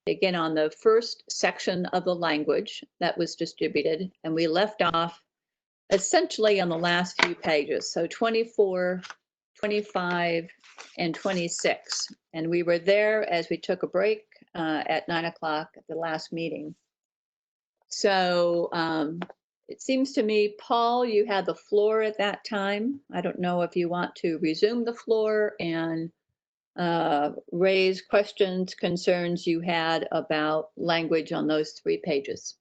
begin on the first section of the language that was distributed, and we left off essentially on the last few pages. So 24, 25, and 26. And we were there as we took a break at 9 o'clock at the last meeting. So it seems to me, Paul, you had the floor at that time. I don't know if you want to resume the floor and raise questions, concerns you had about language on those 3 pages.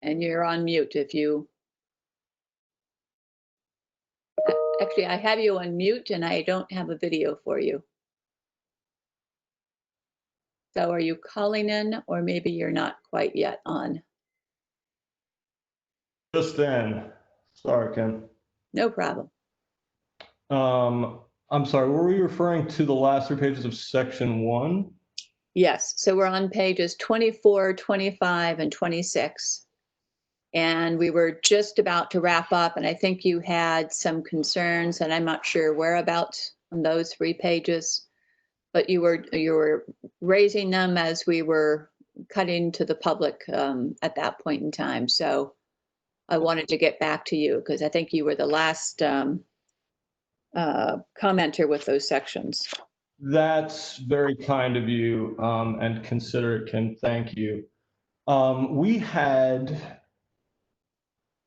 And you're on mute if you, actually, I have you on mute and I don't have a video for you. So are you calling in, or maybe you're not quite yet on? Just in. Sorry, Kim. No problem. I'm sorry, were we referring to the last 3 pages of section 1? Yes, so we're on pages 24, 25, and 26. And we were just about to wrap up, and I think you had some concerns, and I'm not sure whereabouts on those 3 pages, but you were raising them as we were cutting to the public at that point in time. So I wanted to get back to you because I think you were the last commenter with those sections. That's very kind of you and considerate, Kim. Thank you. We had,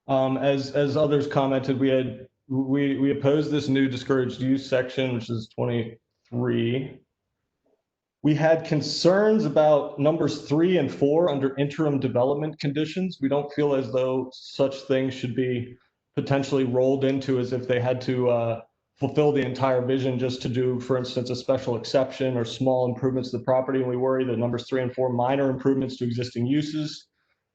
as others commented, we opposed this new discouraged use section, which is 23. We had concerns about numbers 3 and 4 under interim development conditions. We don't feel as though such things should be potentially rolled into as if they had to fulfill the entire vision just to do, for instance, a special exception or small improvements to the property. And we worry that numbers 3 and 4, minor improvements to existing uses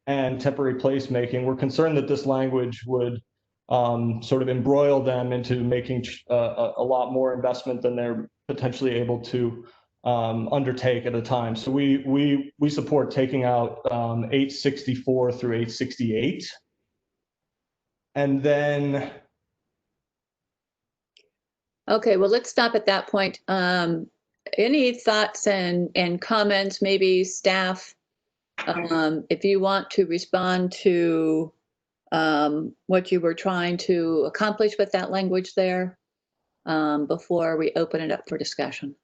and temporary placemaking. We're concerned that this language would sort of embroil them into making a lot more investment than they're potentially able to undertake at a time. So we support taking out 864 through 868. And then. Okay, well, let's stop at that point. Any thoughts and comments, maybe staff, if you want to respond to what you were trying to accomplish with that language there before we open it up for discussion.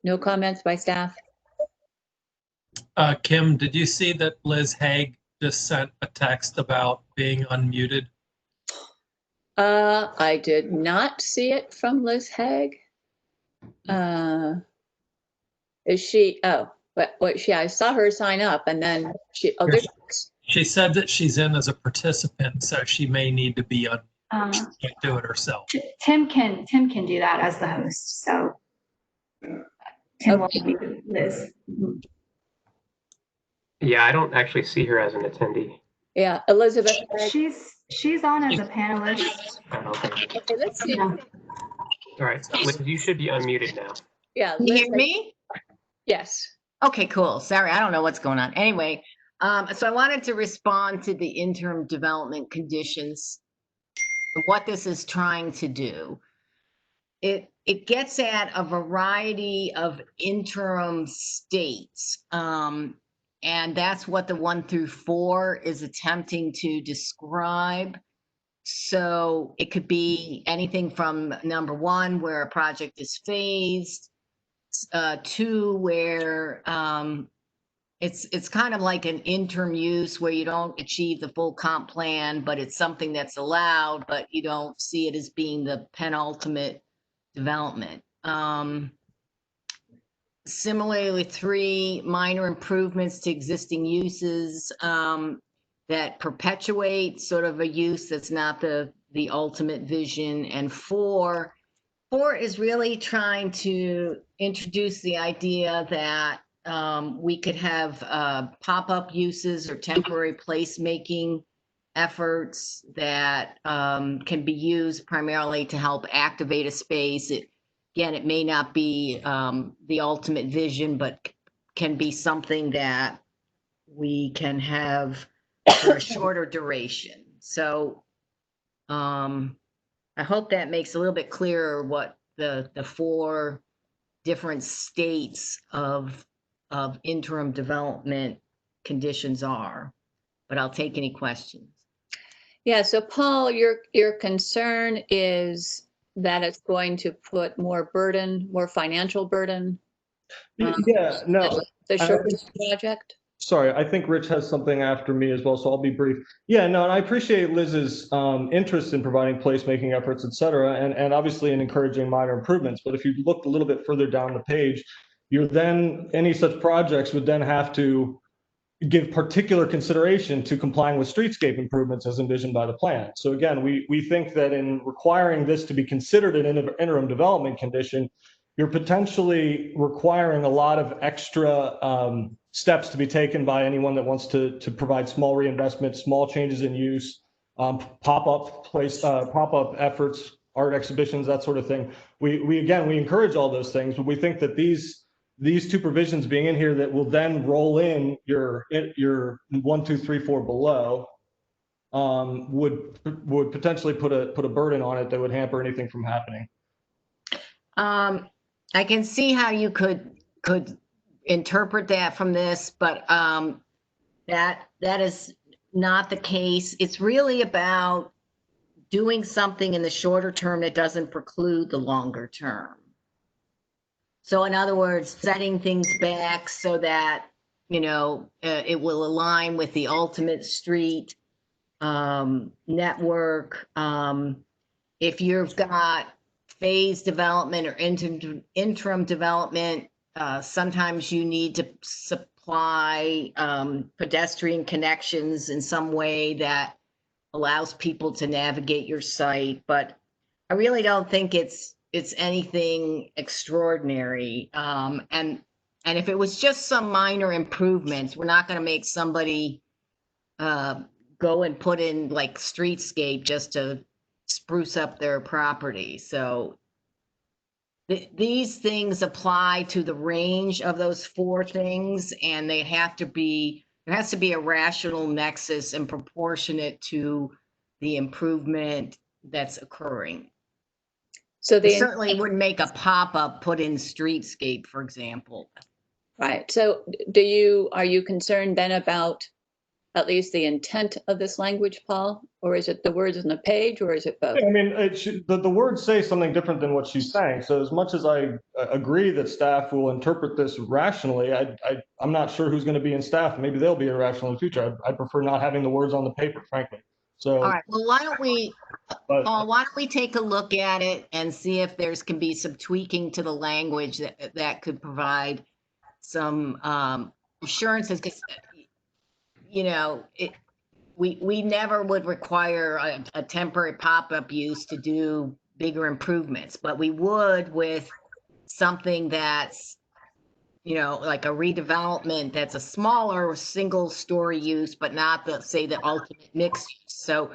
No comments by staff? Kim, did you see that Liz Haig just sent a text about being unmuted? I did not see it from Liz Haig. Is she, oh, but I saw her sign up and then she said that she's in as a participant, so she may need to be on. She can't do it herself. Tim can do that as the host. So Tim will be Liz. Yeah, I don't actually see her as an attendee. Yeah, Elizabeth. She's on as a panelist. Okay, let's see. Yeah. All right, Liz, you should be unmuted now. Yeah. Can you hear me? Yes. Okay, cool. Sorry, I don't know what's going on. Anyway, so I wanted to respond to the interim development conditions, what this is trying to do. It gets at a variety of interim states, and that's what the 1 through 4 is attempting to describe. So it could be anything from number 1, where a project is phased, 2, where it's kind of like an interim use where you don't achieve the full comp plan, but it's something that's allowed, but you don't see it as being the penultimate development. Similarly, 3, minor improvements to existing uses that perpetuate sort of a use that's not the ultimate vision. And 4 is really trying to introduce the idea that we could have pop-up uses or temporary placemaking efforts that can be used primarily to help activate a space. Again, it may not be the ultimate vision, but can be something that we can have for a shorter duration. So I hope that makes a little bit clearer what the 4 different states of interim development conditions are, but I'll take any questions. Yeah, so Paul, your concern is that it's going to put more burden, more financial burden? Yeah, no. The short project? Sorry, I think Rich has something after me as well, so I'll be brief. Yeah, no, and I appreciate Liz's interest in providing placemaking efforts, et cetera, and obviously in encouraging minor improvements. But if you look a little bit further down the page, any such projects would then have to give particular consideration to complying with streetscape improvements as envisioned by the plan. So again, we think that in requiring this to be considered an interim development condition, you're potentially requiring a lot of extra steps to be taken by anyone that wants to provide small reinvestment, small changes in use, pop-up efforts, art exhibitions, that sort of thing. We encourage all those things, but we think that these 2 provisions being in here that will then roll in your 1, 2, 3, 4 below would potentially put a burden on it that would hamper anything from happening. I can see how you could interpret that from this, but that is not the case. It's really about doing something in the shorter term that doesn't preclude the longer term. So in other words, setting things back so that, it will align with the ultimate street network. If you've got phase development or interim development, sometimes you need to supply pedestrian connections in some way that allows people to navigate your site. But I really don't think it's anything extraordinary. And if it was just some minor improvements, we're not going to make somebody go and put in like streetscape just to spruce up their property. So these things apply to the range of those 4 things, and there has to be a rational nexus and proportionate to the improvement that's occurring. So they certainly wouldn't make a pop-up put in streetscape, for example. Right. So are you concerned then about at least the intent of this language, Paul? Or is it the words on the page, or is it both? I mean, the words say something different than what she's saying. So as much as I agree that staff will interpret this rationally, I'm not sure who's going to be in staff. Maybe they'll be irrational in the future. I prefer not having the words on the paper, frankly. So, all right. Well, why don't we take a look at it and see if can be some tweaking to the language that could provide some assurances, because we never would require a temporary pop-up use to do bigger improvements, but we would with something that's like a redevelopment that's a smaller single-story use, but not the ultimate mixed use. So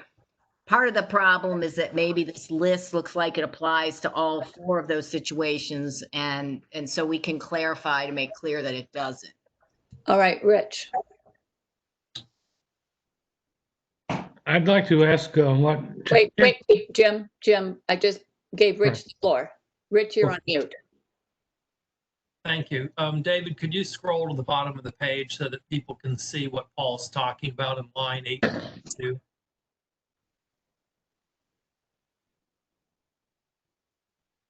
part of the problem is that maybe this list looks like it applies to all 4 of those situations, and so we can clarify to make clear that it doesn't. All right, Rich. I'd like to ask what. Wait, Jim, I just gave Rich the floor. Rich, you're on mute. Thank you. David, could you scroll to the bottom of the page so that people can see what Paul's talking about in line 8.2?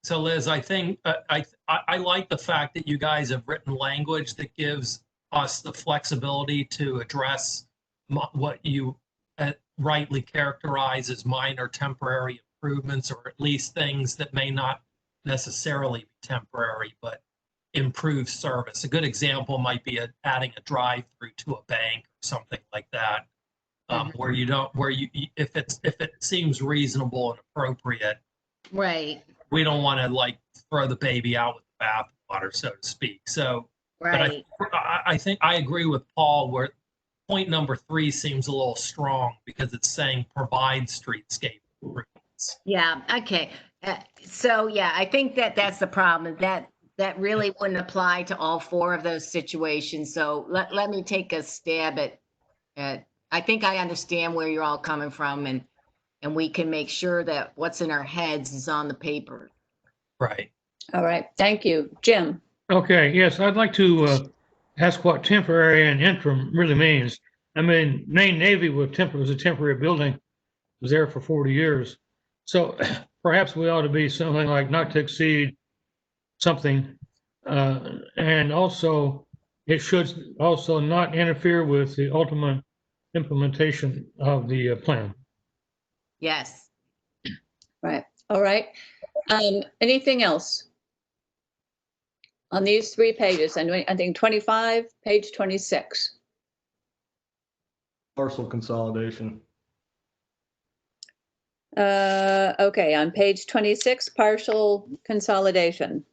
So Liz, I think I like the fact that you guys have written language that gives us the flexibility to address what you rightly characterize as minor temporary improvements, or at least things that may not necessarily be temporary, but improve service. A good example might be adding a drive-through to a bank or something like that, if it seems reasonable and appropriate. Right. We don't want to like throw the baby out with the bathwater, so to speak. So, right. But I think I agree with Paul where point number 3 seems a little strong because it's saying provide streetscape improvements. Yeah. Okay. So yeah, I think that's the problem. That that really wouldn't apply to all four of those situations. So let me take a stab at, I think I understand where you're all coming from, and we can make sure that what's in our heads is on the paper. Right. All right, thank you. Jim? Okay, yes, I'd like to ask what temporary and interim really means. I mean, Maine Navy was a temporary building, was there for 40 years. So perhaps we ought to be something like not to exceed something. And also, it should also not interfere with the ultimate implementation of the plan. Yes. Right, all right. Anything else? On these 3 pages, I think 25, page 26. Parcel consolidation. Okay, on page 26, partial consolidation.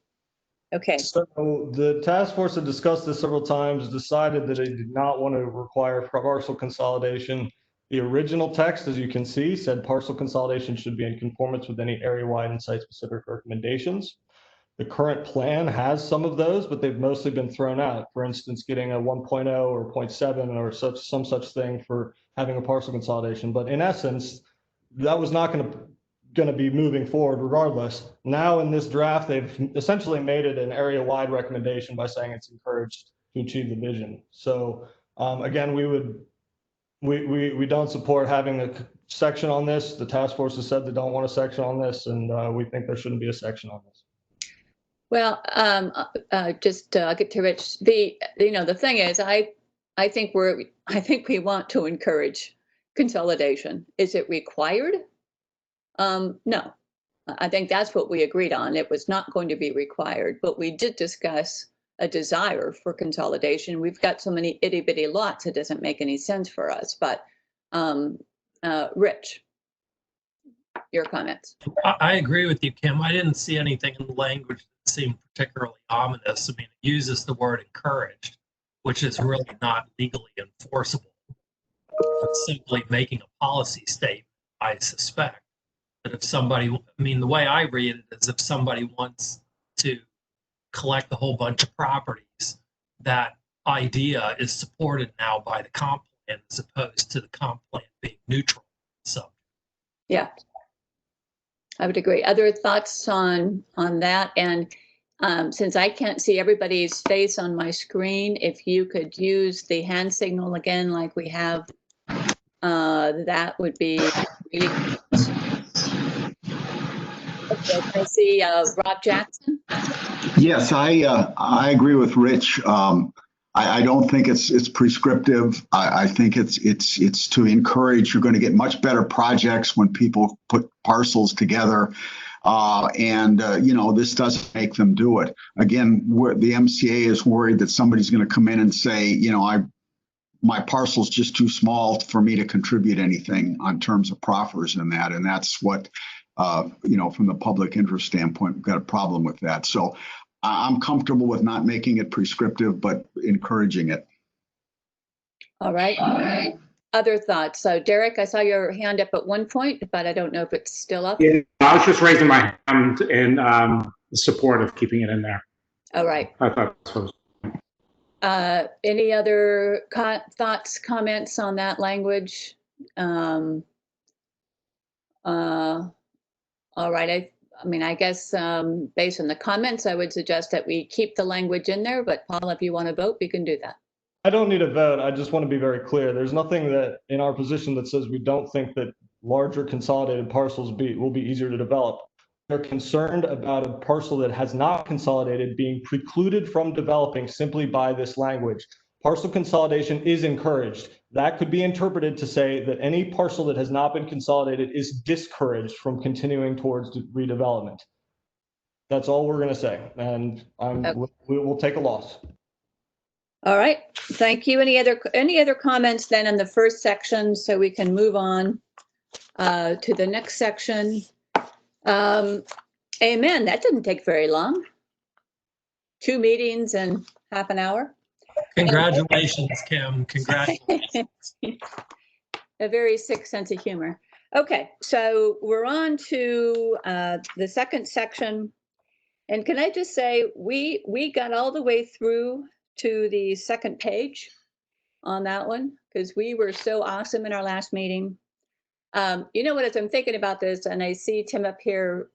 Okay, So the task force had discussed this several times, decided that it did not want to require parcel consolidation. The original text, as you can see, said parcel consolidation should be in conformance with any area-wide and site-specific recommendations. The current plan has some of those, but they've mostly been thrown out. For instance, getting a 1.0 or 0.7 or some such thing for having a parcel consolidation. But in essence, that was not going to be moving forward regardless. Now in this draft, they've essentially made it an area-wide recommendation by saying it's encouraged to achieve the vision. So again, we don't support having a section on this. The task force has said they don't want a section on this, and we think there shouldn't be a section on this. well, just I'll get to Rich. The thing is, I think we want to encourage consolidation. Is it required? No. I think that's what we agreed on. It was not going to be required, but we did discuss a desire for consolidation. We've got so many itty bitty lots, it doesn't make any sense for us. But Rich, your comments. I agree with you, Kim. I didn't see anything in the language that seemed particularly ominous. I mean, it uses the word encouraged, which is really not legally enforceable. It's simply making a policy statement, I suspect. That if somebody, I mean, the way I read it is if somebody wants to collect a whole bunch of properties, that idea is supported now by the comp plan as opposed to the comp plan being neutral. So, Yeah, I would agree. Other thoughts on that? And since I can't see everybody's face on my screen, if you could use the hand signal again, like we have, that would be really good. Okay, I see Rob Jackson. Yes, I agree with Rich. I don't think it's prescriptive. I think it's to encourage. You're going to get much better projects when people put parcels together, and this doesn't make them do it. Again, the MCA is worried that somebody's going to come in and say, my parcel's just too small for me to contribute anything on terms of proffers and that, and that's what. From the public interest standpoint, we've got a problem with that. So I'm comfortable with not making it prescriptive, but encouraging it. All right. Other thoughts? So Derek, I saw your hand up at one point, but I don't know if it's still up. Yeah, I was just raising my hand in support of keeping it in there. All right. I thought so. Any other thoughts, comments on that language? All right. I mean, I guess based on the comments, I would suggest that we keep the language in there. But Paul, if you want to vote, we can do that. I don't need a vote. I just want to be very clear. There's nothing that in our position that says we don't think that larger consolidated parcels will be easier to develop. They're concerned about a parcel that has not consolidated being precluded from developing simply by this language. Parcel consolidation is encouraged. That could be interpreted to say that any parcel that has not been consolidated is discouraged from continuing towards redevelopment. That's all we're going to say, and we will take a loss. All right. Thank you. Any other comments then in the first section, so we can move on to the next section? Amen. That didn't take very long. 2 meetings and half an hour. congratulations, Kim. Congratulations. A very sick sense of humor. Okay, so we're on to the second section. And can I just say, we got all the way through to the second page on that one, because we were so awesome in our last meeting. You know what, as I'm thinking about this, and I see Tim up here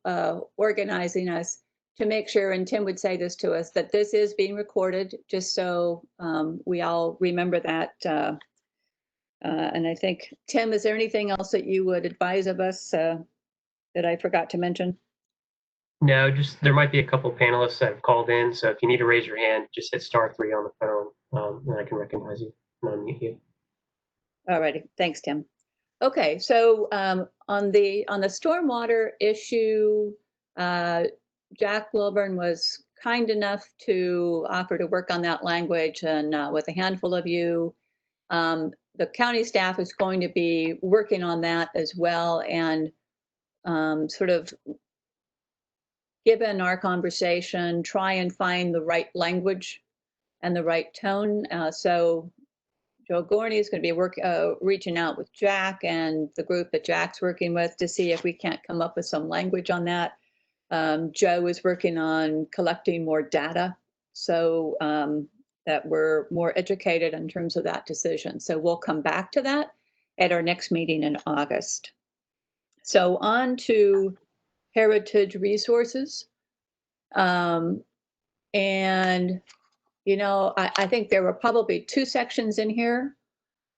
organizing us to make sure, and Tim would say this to us, that this is being recorded, just so we all remember that. And I think, Tim, is there anything else that you would advise of us that I forgot to mention? No, just there might be a couple panelists that have called in, so if you need to raise your hand, just hit *3 on the phone, and I can recognize you and unmute you. All righty, thanks, Tim. Okay, so on the stormwater issue, Jack Wilburn was kind enough to offer to work on that language, and with a handful of you, the county staff is going to be working on that as well, and sort of given our conversation, try and find the right language and the right tone. So Joe Gorney is going to be reaching out with Jack and the group that Jack's working with to see if we can't come up with some language on that. Joe is working on collecting more data so that we're more educated in terms of that decision. So we'll come back to that at our next meeting in August. So on to heritage resources. And, you know, I think there were probably two sections in here.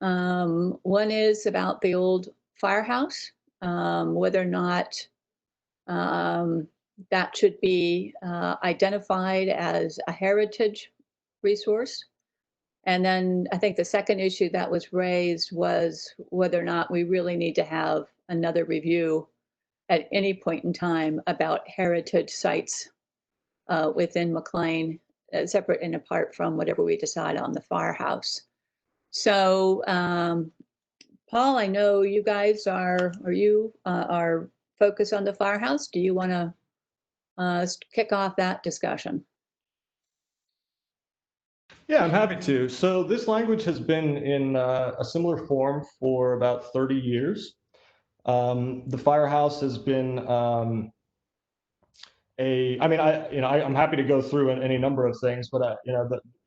One is about the old firehouse, whether or not that should be identified as a heritage resource. And then I think the second issue that was raised was whether or not we really need to have another review at any point in time about heritage sites within McLean, separate and apart from whatever we decide on the firehouse. So, Paul, I know you guys are focused on the firehouse. Do you want to kick off that discussion? Yeah, I'm happy to. So this language has been in a similar form for about 30 years. The firehouse has been I'm happy to go through any number of things, but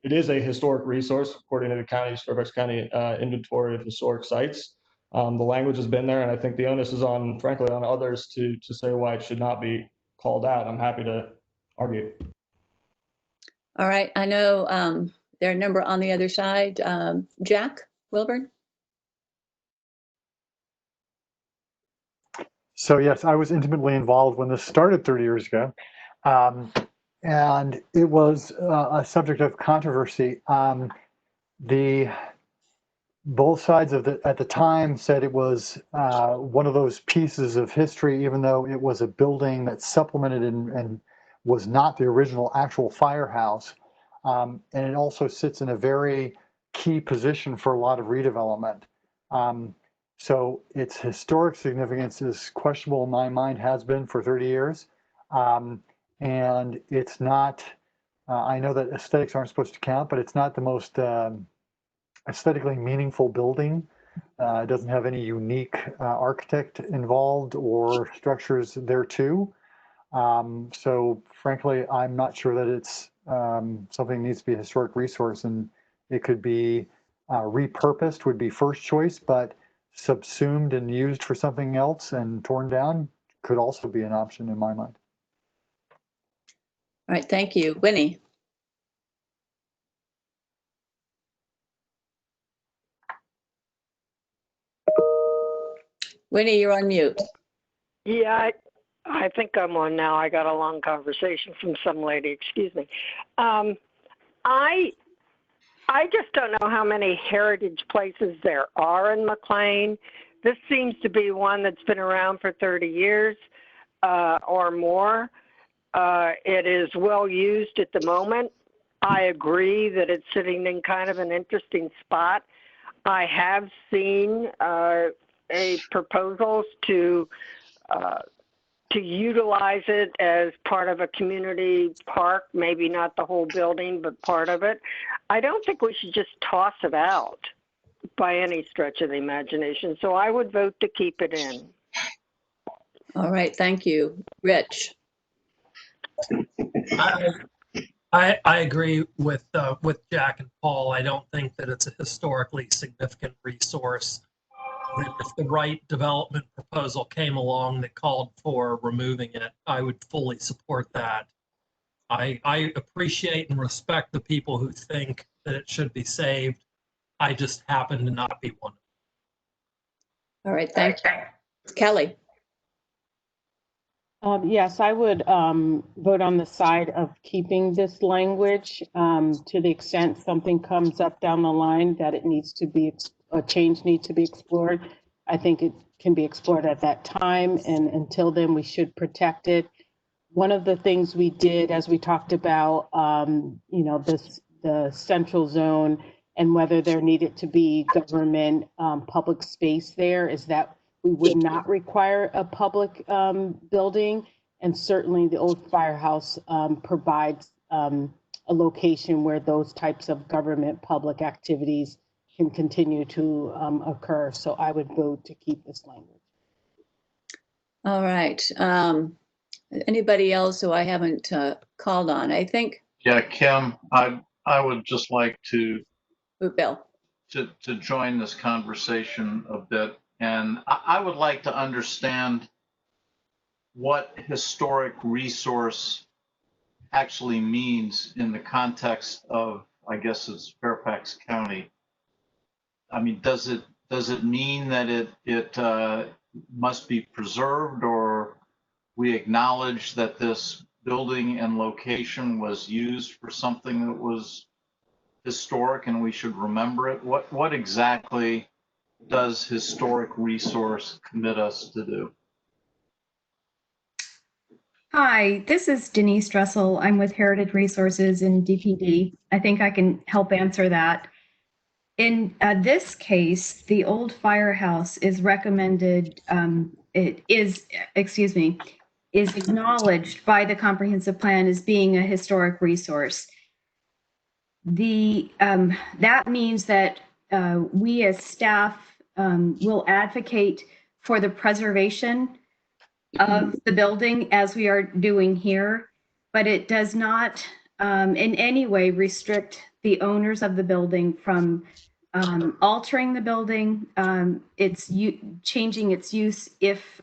it is a historic resource according to the Fairfax County Inventory of Historic Sites. The language has been there, and I think the onus is frankly, on others to say why it should not be called out. I'm happy to argue. All right, I know there are a number on the other side. Jack Wilburn? So yes, I was intimately involved when this started 30 years ago. And it was a subject of controversy. Both sides at the time said it was one of those pieces of history, even though it was a building that supplemented and was not the original actual firehouse. And it also sits in a very key position for a lot of redevelopment. So its historic significance is questionable in my mind, has been for 30 years. And it's not, I know that aesthetics aren't supposed to count, but it's not the most aesthetically meaningful building. It doesn't have any unique architect involved or structures there too. So frankly, I'm not sure that it's something that needs to be a historic resource, and it could be repurposed would be first choice, but subsumed and used for something else and torn down could also be an option in my mind. All right, thank you. Winnie? Winnie, you're on mute. Yeah, I think I'm on now. I got a long conversation from some lady, excuse me. I just don't know how many heritage places there are in McLean. This seems to be one that's been around for 30 years or more. It is well used at the moment. I agree that it's sitting in kind of an interesting spot. I have seen proposals to utilize it as part of a community park, maybe not the whole building, but part of it. I don't think we should just toss it out by any stretch of the imagination. So I would vote to keep it in. All right, thank you. Rich? I agree with Jack and Paul. I don't think that it's a historically significant resource. That if the right development proposal came along that called for removing it, I would fully support that. I appreciate and respect the people who think that it should be saved. I just happen to not be one. All right, thank you. Kelly. Yes, I would vote on the side of keeping this language to the extent something comes up down the line that it needs to be, a change needs to be explored. I think it can be explored at that time, and until then we should protect it. One of the things we did, as we talked about, you know, the central zone and whether there needed to be government public space there, is that we would not require a public building. And certainly the old firehouse provides a location where those types of government public activities can continue to occur. So I would vote to keep this language. All right. Anybody else who I haven't called on? I think. Yeah, Kim, I would just like to Bill. To join this conversation a bit, and I would like to understand what historic resource actually means in the context of, I guess it's Fairfax County. I mean, does it mean that it must be preserved, or we acknowledge that this building and location was used for something that was historic and we should remember it? What exactly does historic resource commit us to do? Hi, this is Denise Dressel. I'm with Heritage Resources in DPD. I think I can help answer that. In this case, the old firehouse is recommended, is acknowledged by the comprehensive plan as being a historic resource. That means that we as staff will advocate for the preservation of the building as we are doing here, but it does not in any way restrict the owners of the building from altering the building. It's changing its use if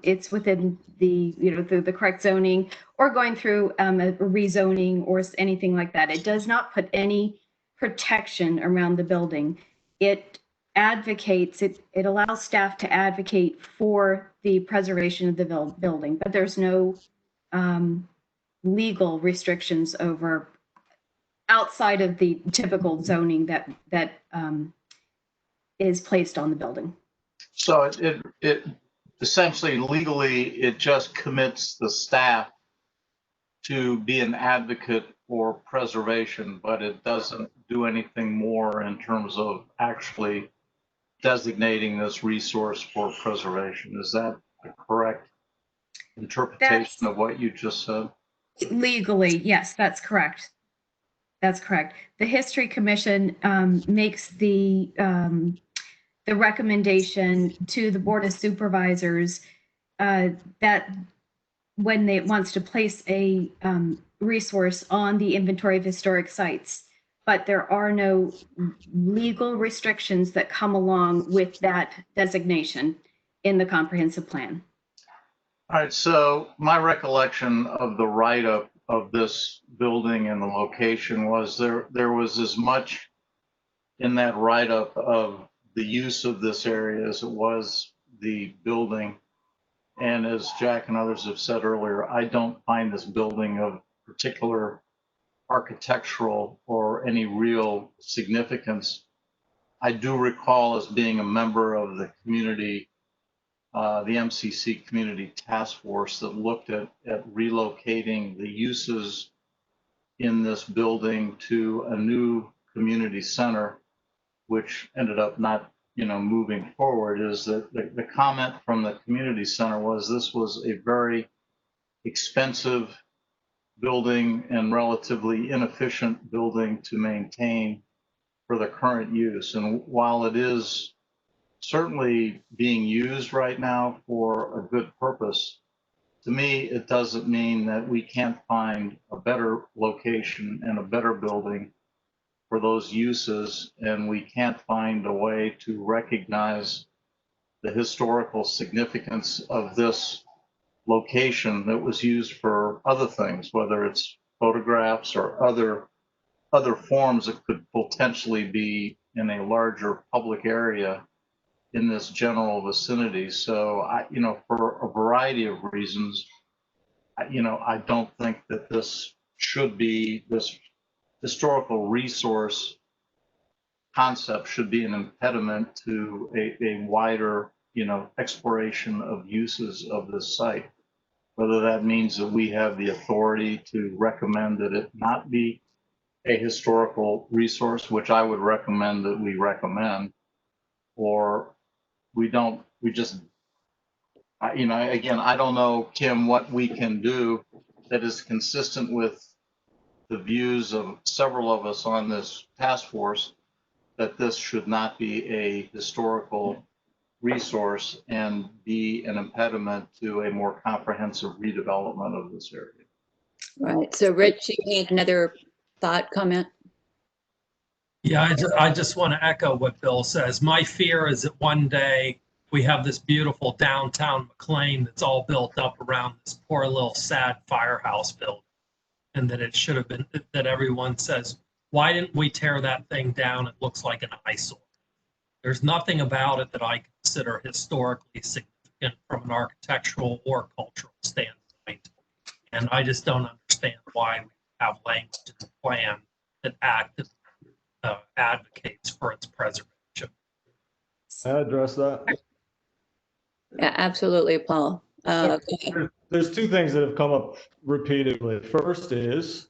it's within the, the correct zoning, or going through a rezoning or anything like that. It does not put any protection around the building. It advocates, it allows staff to advocate for the preservation of the building, but there's no legal restrictions over outside of the typical zoning that is placed on the building. So it essentially legally, it just commits the staff to be an advocate for preservation, but it doesn't do anything more in terms of actually designating this resource for preservation. Is that a correct interpretation of what you just said? Legally, yes, that's correct. That's correct. The History Commission makes the recommendation to the Board of Supervisors that when it wants to place a resource on the inventory of historic sites, but there are no legal restrictions that come along with that designation in the comprehensive plan. All right, so my recollection of the write-up of this building and the location was there was as much in that write-up of the use of this area as it was the building. And as Jack and others have said earlier, I don't find this building of particular architectural or any real significance. I do recall as being a member of the community, the MCC Community Task Force that looked at relocating the uses in this building to a new community center, which ended up not moving forward. Is that the comment from the community center was this was a very expensive building and relatively inefficient building to maintain for the current use. And while it is certainly being used right now for a good purpose, to me, it doesn't mean that we can't find a better location and a better building for those uses, and we can't find a way to recognize the historical significance of this location that was used for other things, whether it's photographs or other forms that could potentially be in a larger public area in this general vicinity. So for a variety of reasons, I don't think that this historical resource concept should be an impediment to a wider, exploration of uses of this site. Whether that means that we have the authority to recommend that it not be a historical resource, which I would recommend that we recommend, or we don't, we just, again, I don't know, Kim, what we can do that is consistent with the views of several of us on this task force, that this should not be a historical resource and be an impediment to a more comprehensive redevelopment of this area. Right. So Rich, you had another thought, comment? Yeah, I just want to echo what Bill says. My fear is that one day we have this beautiful downtown McLean that's all built up around this poor little sad firehouse building. And that it should have been, that everyone says, why didn't we tear that thing down? It looks like an eyesore. There's nothing about it that I consider historically significant from an architectural or cultural standpoint. And I just don't understand why we have language in the plan that advocates for its preservation. Can I address that? Yeah, absolutely, Paul. There's two things that have come up repeatedly. First is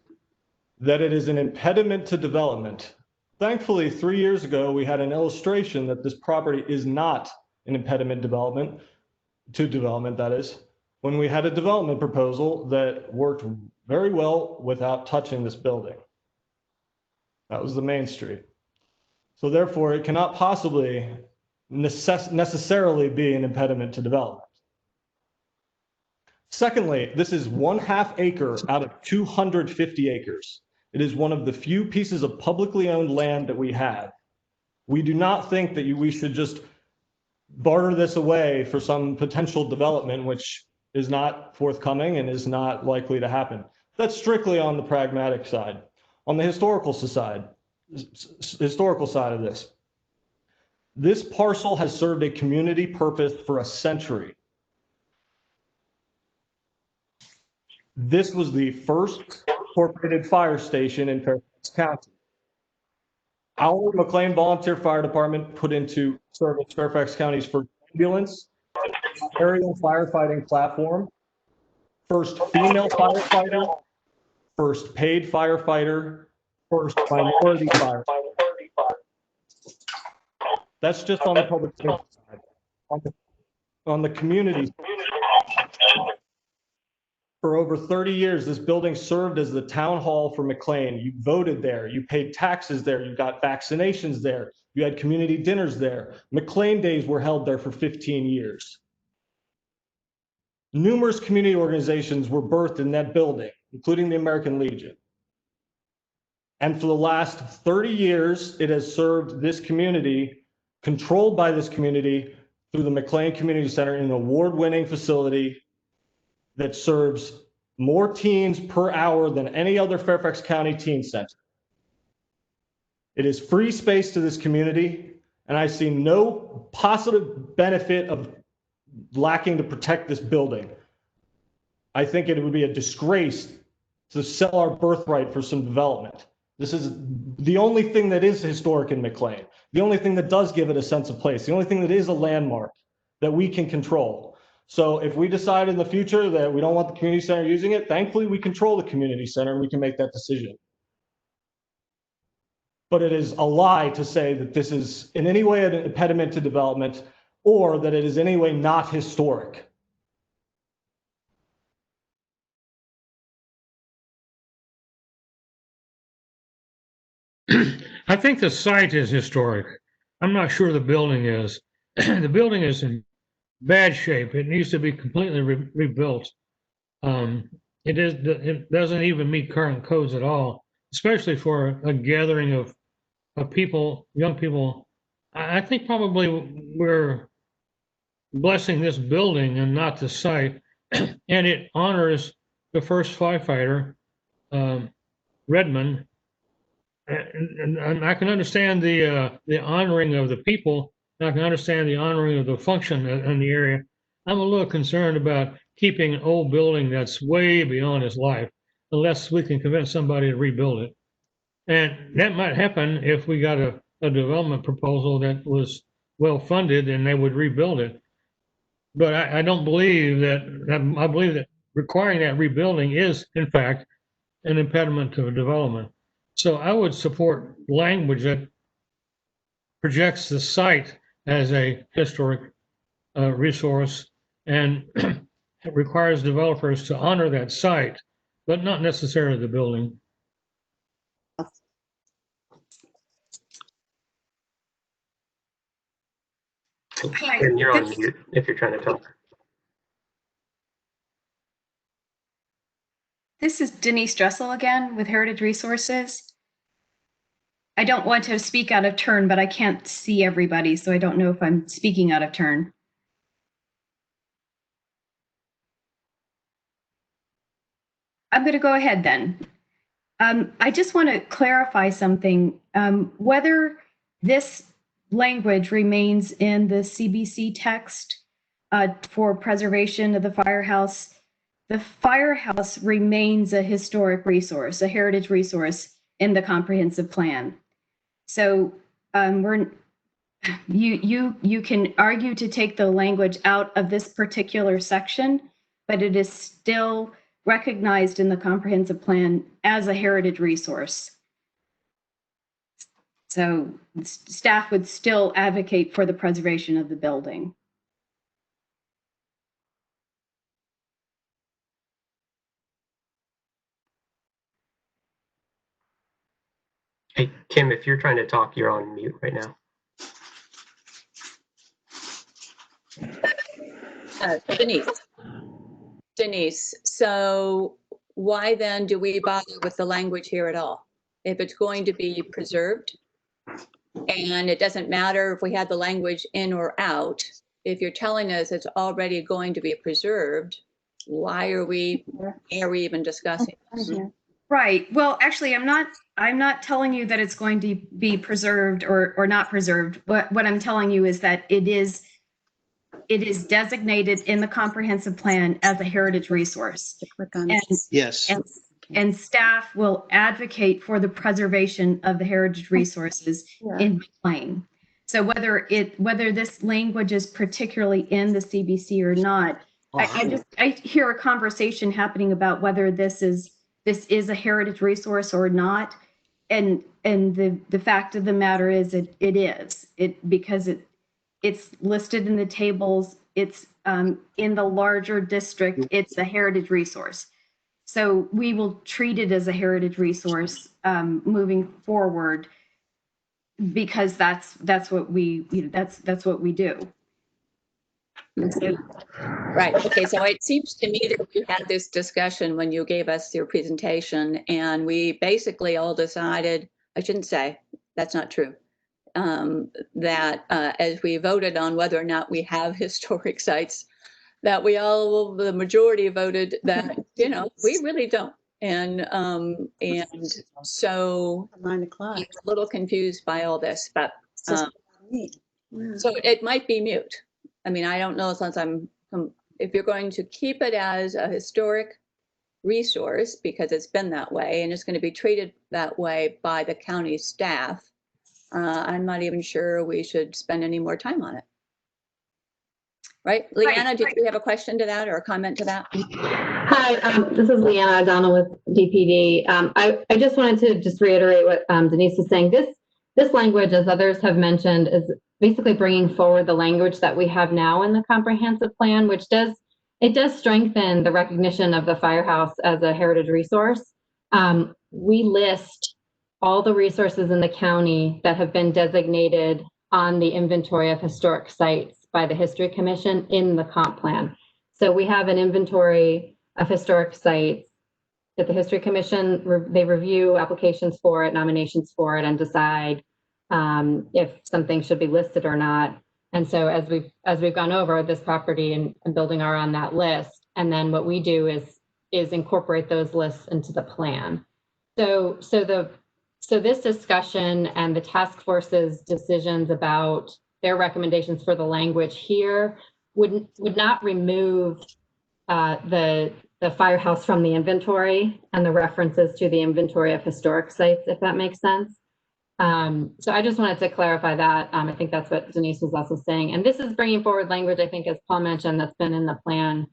that it is an impediment to development. Thankfully, 3 years ago, we had an illustration that this property is not an impediment to development, that is, when we had a development proposal that worked very well without touching this building. That was the Main Street. So therefore, it cannot possibly necessarily be an impediment to development. Secondly, this is 1/2 acre out of 250 acres. It is one of the few pieces of publicly owned land that we have. We do not think that we should just barter this away for some potential development, which is not forthcoming and is not likely to happen. That's strictly on the pragmatic side. On the historical side of this, this parcel has served a community purpose for a century. This was the first incorporated fire station in Fairfax County. Our McLean Volunteer Fire Department put into service Fairfax County's first ambulance, aerial firefighting platform, first female firefighter, first paid firefighter, first minority firefighter. That's just on the public safety side. On the community, for over 30 years, this building served as the town hall for McLean. You voted there, you paid taxes there, you got vaccinations there, you had community dinners there. McLean Days were held there for 15 years. Numerous community organizations were birthed in that building, including the American Legion. And for the last 30 years, it has served this community, controlled by this community, through the McLean Community Center, an award-winning facility that serves more teens per hour than any other Fairfax County teen center. It is free space to this community, and I see no positive benefit of lacking to protect this building. I think it would be a disgrace to sell our birthright for some development. This is the only thing that is historic in McLean, the only thing that does give it a sense of place, the only thing that is a landmark that we can control. So if we decide in the future that we don't want the community center using it, thankfully we control the community center and we can make that decision. But it is a lie to say that this is in any way an impediment to development or that it is in any way not historic. I think the site is historic. I'm not sure the building is. The building is in bad shape. It needs to be completely rebuilt. It doesn't even meet current codes at all, especially for a gathering of people, young people. I think probably we're blessing this building and not the site, and it honors the first firefighter, Redmond. And I can understand the honoring of the people. And I can understand the honoring of the function in the area. I'm a little concerned about keeping an old building that's way beyond its life, unless we can convince somebody to rebuild it. And that might happen if we got a development proposal that was well funded and they would rebuild it. But I don't believe that. I believe that requiring that rebuilding is, in fact, an impediment to development. So I would support language that projects the site as a historic resource and requires developers to honor that site, but not necessarily the building. And you're on mute if you're trying to talk. This is Denise Dressel again with Heritage Resources. I don't want to speak out of turn, but I can't see everybody, so I don't know if I'm speaking out of turn. I'm going to go ahead then. I just want to clarify something. Whether this language remains in the CBC text for preservation of the firehouse remains a historic resource, a heritage resource in the comprehensive plan. So you can argue to take the language out of this particular section, but it is still recognized in the comprehensive plan as a heritage resource. So staff would still advocate for the preservation of the building. Hey, Kim, if you're trying to talk, you're on mute right now. Denise, so why then do we bother with the language here at all? If it's going to be preserved, and it doesn't matter if we had the language in or out, if you're telling us it's already going to be preserved, why are we even discussing this? Right. Well, actually, I'm not telling you that it's going to be preserved or not preserved. What I'm telling you is that it is designated in the comprehensive plan as a heritage resource. Yes. And staff will advocate for the preservation of the heritage resources in McLean. So whether this language is particularly in the CBC or not, I hear a conversation happening about whether this is a heritage resource or not. And the fact of the matter is it is because it's listed in the tables, it's in the larger district, it's a heritage resource. So we will treat it as a heritage resource moving forward because that's what we that's what we do. Right. Okay. So it seems to me that we had this discussion when you gave us your presentation, and we basically all decided, I shouldn't say, that's not true, that as we voted on whether or not we have historic sites, that the majority voted that, we really don't. And so 9 o'clock. I'm a little confused by all this, but so it might be mute. I mean, I don't know, since if you're going to keep it as a historic resource because it's been that way and it's going to be treated that way by the county staff, I'm not even sure we should spend any more time on it. Right? Leanna, did you have a question to that or a comment to that? Hi, this is Leanna O'Donnell with DPD. I just wanted to reiterate what Denise was saying. This language, as others have mentioned, is basically bringing forward the language that we have now in the comprehensive plan, which does strengthen the recognition of the firehouse as a heritage resource. We list all the resources in the county that have been designated on the inventory of historic sites by the History Commission in the comp plan. So we have an inventory of historic sites, that the History Commission, they review applications for it, nominations for it, and decide if something should be listed or not. And so as we've gone over, this property and building are on that list. And then what we do is incorporate those lists into the plan. So this discussion and the task force's decisions about their recommendations for the language here would not remove the firehouse from the inventory and the references to the inventory of historic sites, if that makes sense. So I just wanted to clarify that. I think that's what Denise was also saying. And this is bringing forward language, I think, as Paul mentioned, that's been in the plan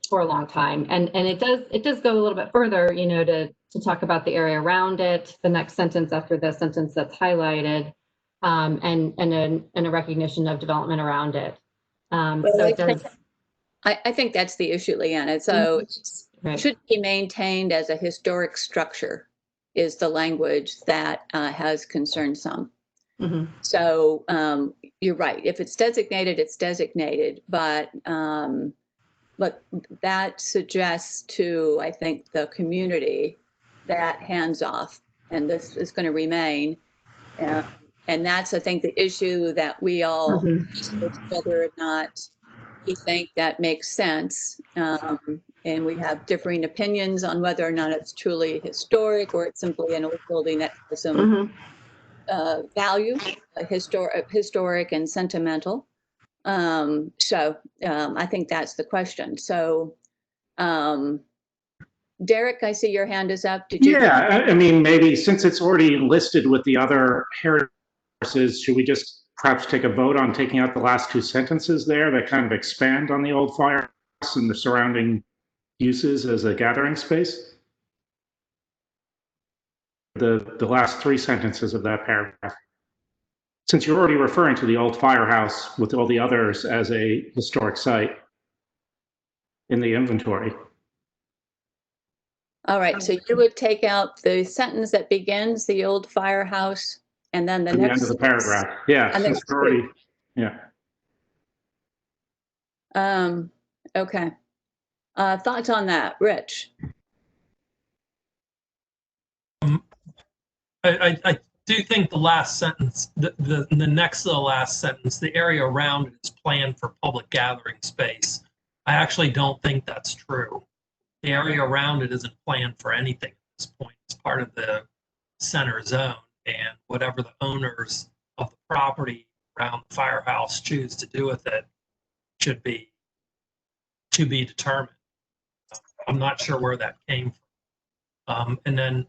for a long time. And it does go a little bit further, you know, to talk about the area around it, the next sentence after the sentence that's highlighted, and a recognition of development around it. I think that's the issue, Leanna. So Right. Should be maintained as a historic structure is the language that has concerned some. Mhm. So you're right. If it's designated, it's designated. But that suggests to, I think, the community that hands off, and this is going to remain. And that's, I think, the issue that we all, whether or not we think that makes sense. And we have differing opinions on whether or not it's truly historic or it's simply an old building that has some value, historic and sentimental. I think that's the question. So, Derek, I see your hand is up. Did you? Yeah, I mean, maybe since it's already listed with the other heritages, should we just perhaps take a vote on taking out the last two sentences there that kind of expand on the old firehouse and the surrounding uses as a gathering space? The last three sentences of that paragraph. Since you're already referring to the old firehouse with all the others as a historic site in the inventory. All right, so you would take out the sentence that begins the old firehouse and then the At next. the end of the paragraph. Yeah, since we're already, yeah. Okay. Thoughts on that, Rich? I do think the last sentence, the next to the last sentence, the area around it is planned for public gathering space. I actually don't think that's true. The area around it isn't planned for anything at this point. It's part of the center zone, and whatever the owners of the property around the firehouse choose to do with it should be to be determined. I'm not sure where that came from. And then,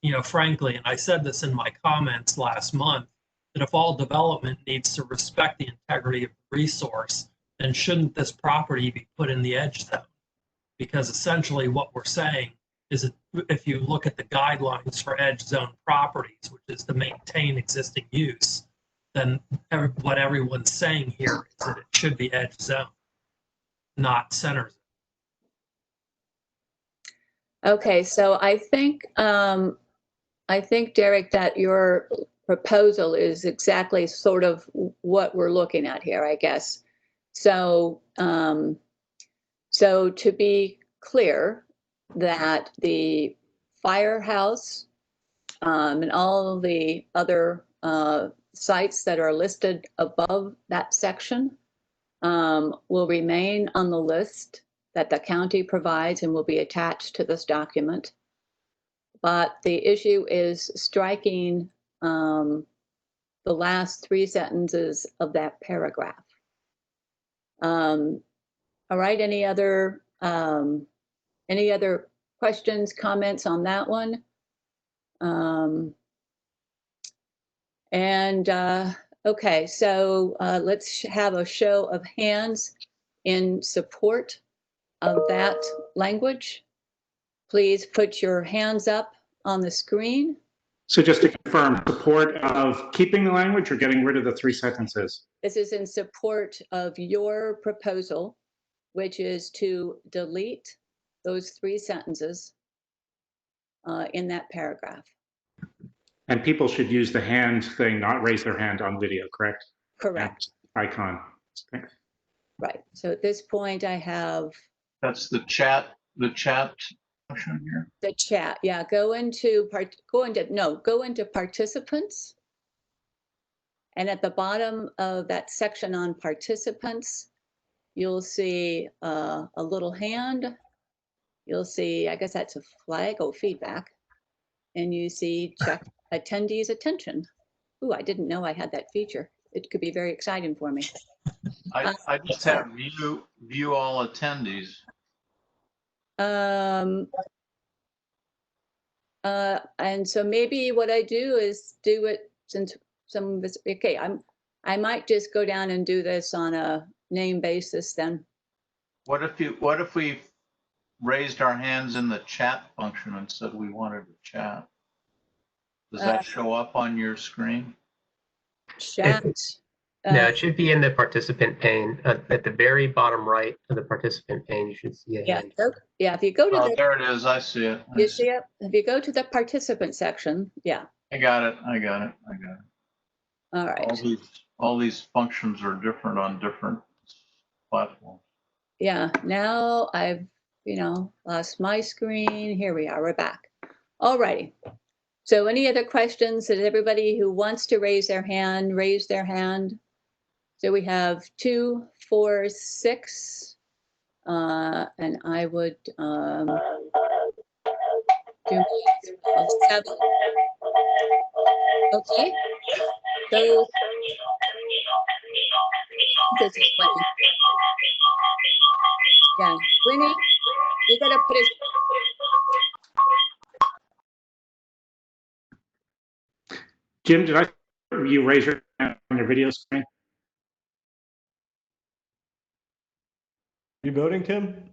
you know, frankly, and I said this in my comments last month, that if all development needs to respect the integrity of the resource, then shouldn't this property be put in the edge zone? Because essentially what we're saying is that if you look at the guidelines for edge zone properties, which is to maintain existing use, then what everyone's saying here is that it should be edge zone, not center zone. Okay, so I think Derek, that your proposal is exactly sort of what we're looking at here, I guess. So, so to be clear, that the firehouse and all the other sites that are listed above that section will remain on the list that the county provides and will be attached to this document. But the issue is striking the last three sentences of that paragraph. All right, any other questions, comments on that one? Okay, so let's have a show of hands in support of that language. Please put your hands up on the screen. So just to confirm, support of keeping the language or getting rid of the three sentences? This is in support of your proposal, which is to delete those three sentences in that paragraph. And people should use the hand thing, not raise their hand on video, correct? Correct. Icon. Thanks. Right. So at this point, I have That's the chat function here. The chat, yeah, go into participants. And at the bottom of that section on participants, you'll see a little hand. You'll see, I guess that's a flag, feedback. And you see check attendees' attention. Ooh, I didn't know I had that feature. It could be very exciting for me. I just have view all attendees. And so maybe what I do is do it since some of this, okay, I might just go down and do this on a name basis then. What if we raised our hands in the chat function and said we wanted to chat? Does that show up on your screen? Chat. No, it should be in the participant pane. At the very bottom right of the participant pane, you should see a hand. Yeah, if you go to there it is. I see it. You see it? If you go to the participant section, yeah. I got it. All right. All these functions are different on different platforms. Yeah, now I've, lost my screen. Here we are, we're back. All righty. So any other questions? That everybody who wants to raise their hand, raise their hand. So we have 2, 4, 6, and I would do 7. Okay. So this is Winnie. Yeah, Winnie, you gotta put it. Jim, did you raise your hand on your video screen? You voting, Kim?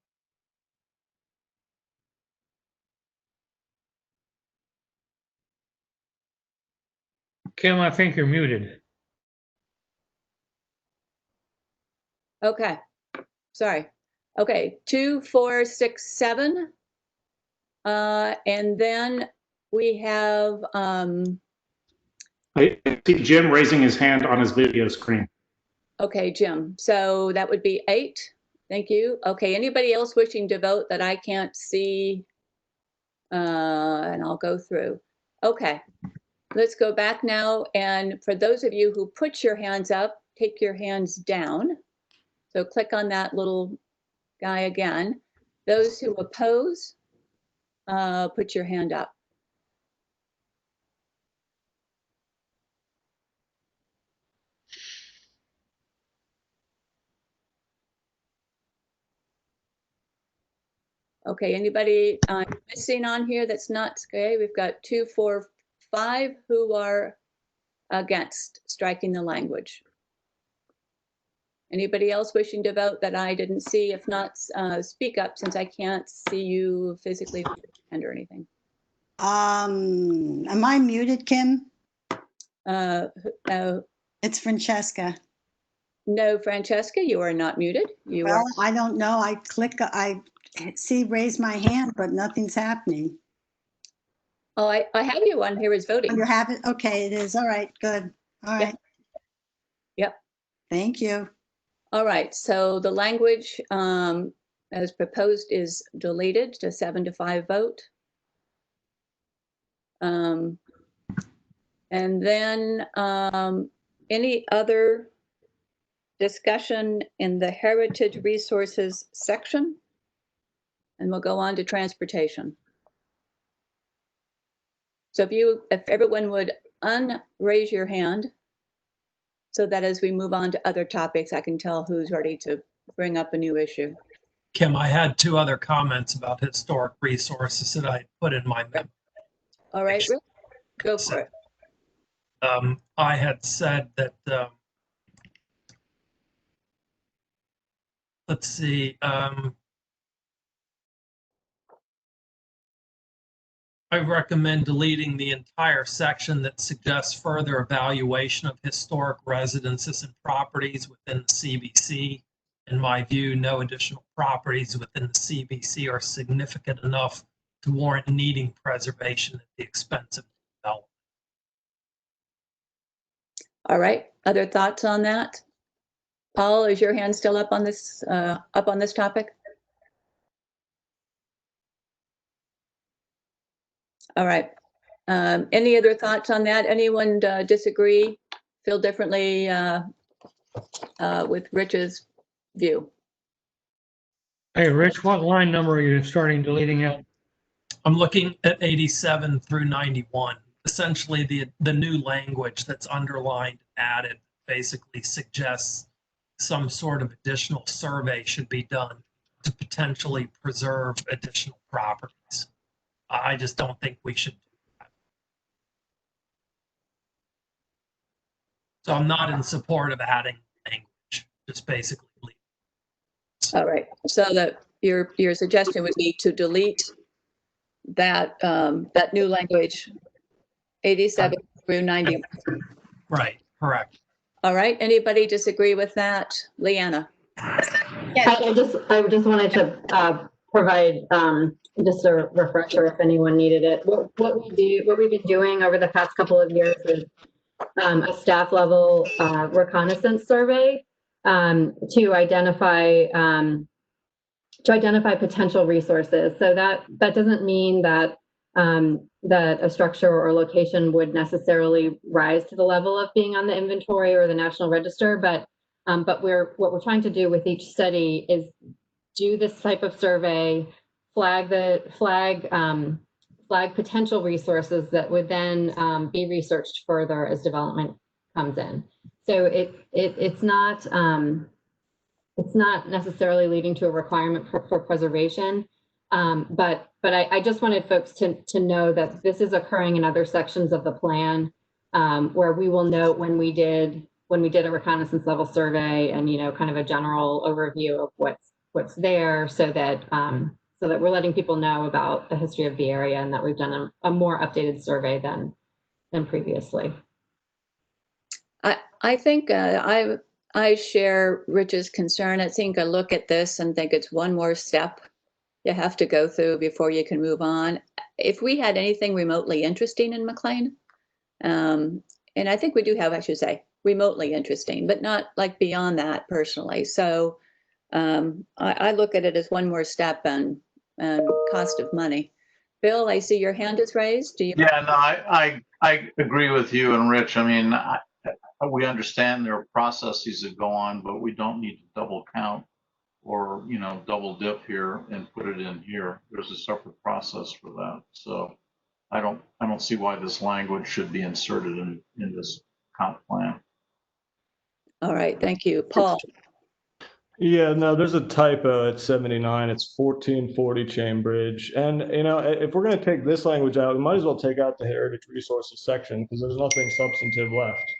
Kim, I think you're muted. Okay, sorry. Okay, 2, 4, 6, 7. And then we have, I see Jim raising his hand on his video screen. okay, Jim. So that would be 8. Thank you. Okay, anybody else wishing to vote that I can't see? And I'll go through. Okay, let's go back now. And for those of you who put your hands up, take your hands down. So click on that little guy again. Those who oppose, put your hand up. Okay, anybody missing on here that's not, okay, we've got 2, 4, 5 who are against striking the language. Anybody else wishing to vote that I didn't see? If not, speak up since I can't see you physically or anything. Am I muted, Kim? It's Francesca. No, Francesca, you are not muted. You Well, are. I don't know. I see raise my hand, but nothing's happening. Oh, I have you on here as voting. You have it? Okay, it is. All right, good. All right. Yep. Thank you. All right, so the language as proposed is deleted to 7 to 5 vote. And then any other discussion in the heritage resources section? And we'll go on to transportation. So if everyone would unraise your hand so that as we move on to other topics, I can tell who's ready to bring up a new issue. Kim, I had 2 other comments about historic resources that I put in my memo. All right, Rick, go for it. I had said that, let's see, I recommend deleting the entire section that suggests further evaluation of historic residences and properties within the CBC. In my view, no additional properties within the CBC are significant enough to warrant needing preservation at the expense of development. All right, other thoughts on that? Paul, is your hand still up on this topic? All right. Any other thoughts on that? Anyone disagree, feel differently with Rich's view? Hey, Rich, what line number are you starting deleting at? I'm looking at 87 through 91. Essentially, the new language that's underlined, added, basically suggests some sort of additional survey should be done to potentially preserve additional properties. I just don't think we should do that. So I'm not in support of adding language, just basically leave. All right, so that your suggestion would be to delete that that new language, 87 through 90. Right, correct. All right, anybody disagree with that? Leanna? I just wanted to provide just a refresher if anyone needed it. What we've been doing over the past couple of years is a staff level reconnaissance survey to identify potential resources. So that doesn't mean that that a structure or location would necessarily rise to the level of being on the inventory or the National Register, but what we're trying to do with each study is do this type of survey, flag potential resources that would then be researched further as development comes in. So it's not necessarily leading to a requirement for preservation, but I just wanted folks to know that this is occurring in other sections of the plan, where we will note when we did a reconnaissance level survey and kind of a general overview of what's there, so that we're letting people know about the history of the area and that we've done a more updated survey than previously. I think I share Rich's concern. I think I look at this and think it's one more step you have to go through before you can move on. If we had anything remotely interesting in McLean, and I think we do have, I should say, remotely interesting, but not like beyond that personally. So I look at it as one more step and cost of money. Bill, I see your hand is raised. Do you? Yeah, no, I agree with you and Rich. I mean, we understand there are processes that go on, but we don't need to double count or, double dip here and put it in here. There's a separate process for that. So I don't see why this language should be inserted in this comp plan. All right, thank you. Paul? Yeah, no, there's a typo at 79. It's 1440 Chainbridge. And, if we're going to take this language out, we might as well take out the heritage resources section because there's nothing substantive left.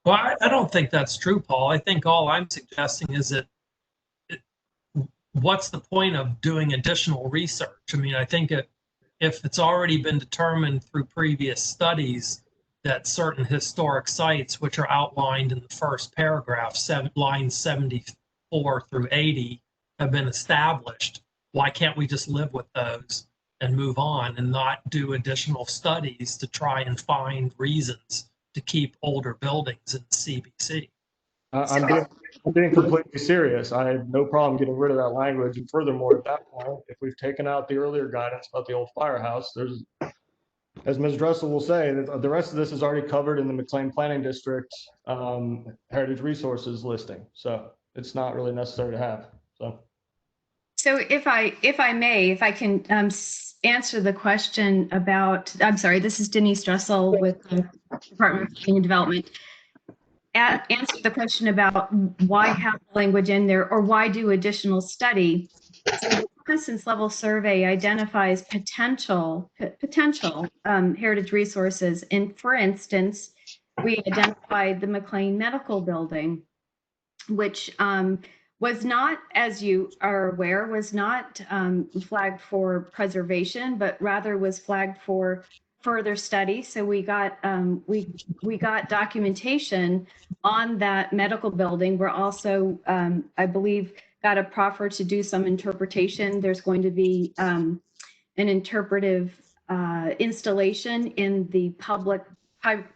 Well, I don't think that's true, Paul. I think all I'm suggesting is that what's the point of doing additional research? I mean, I think if it's already been determined through previous studies that certain historic sites, which are outlined in the first paragraph, lines 74 through 80, have been established, why can't we just live with those and move on and not do additional studies to try and find reasons to keep older buildings in the CBC? I'm being completely serious. I have no problem getting rid of that language. And furthermore, at that point, if we've taken out the earlier guidance about the old firehouse, there's, as Ms. Dressel will say, the rest of this is already covered in the McLean Planning District heritage resources listing. So it's not really necessary to have. So if I may, if I can answer the question about, I'm sorry, this is Denise Dressel with the Department of Planning and Development. Answer the question about why have language in there or why do additional study. So the reconnaissance level survey identifies potential heritage resources. And for instance, we identified the McLean Medical Building, which was not, as you are aware, was not flagged for preservation, but rather was flagged for further study. So we got documentation on that medical building. We're also, I believe, got a proffer to do some interpretation. There's going to be an interpretive installation in the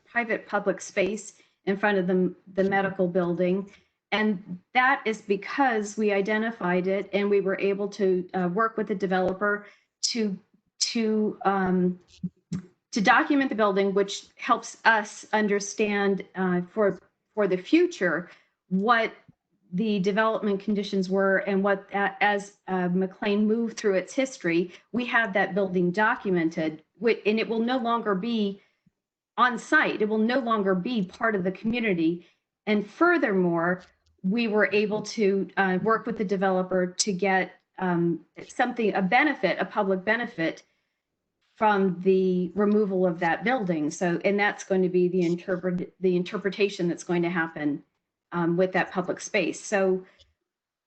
private public space in front of the medical building. And that is because we identified it and we were able to work with the developer to document the building, which helps us understand for the future what the development conditions were and what, as McLean moved through its history, we have that building documented, and it will no longer be on site. It will no longer be part of the community. And furthermore, we were able to work with the developer to get a benefit, a public benefit from the removal of that building. So, and that's going to be the interpretation that's going to happen with that public space. So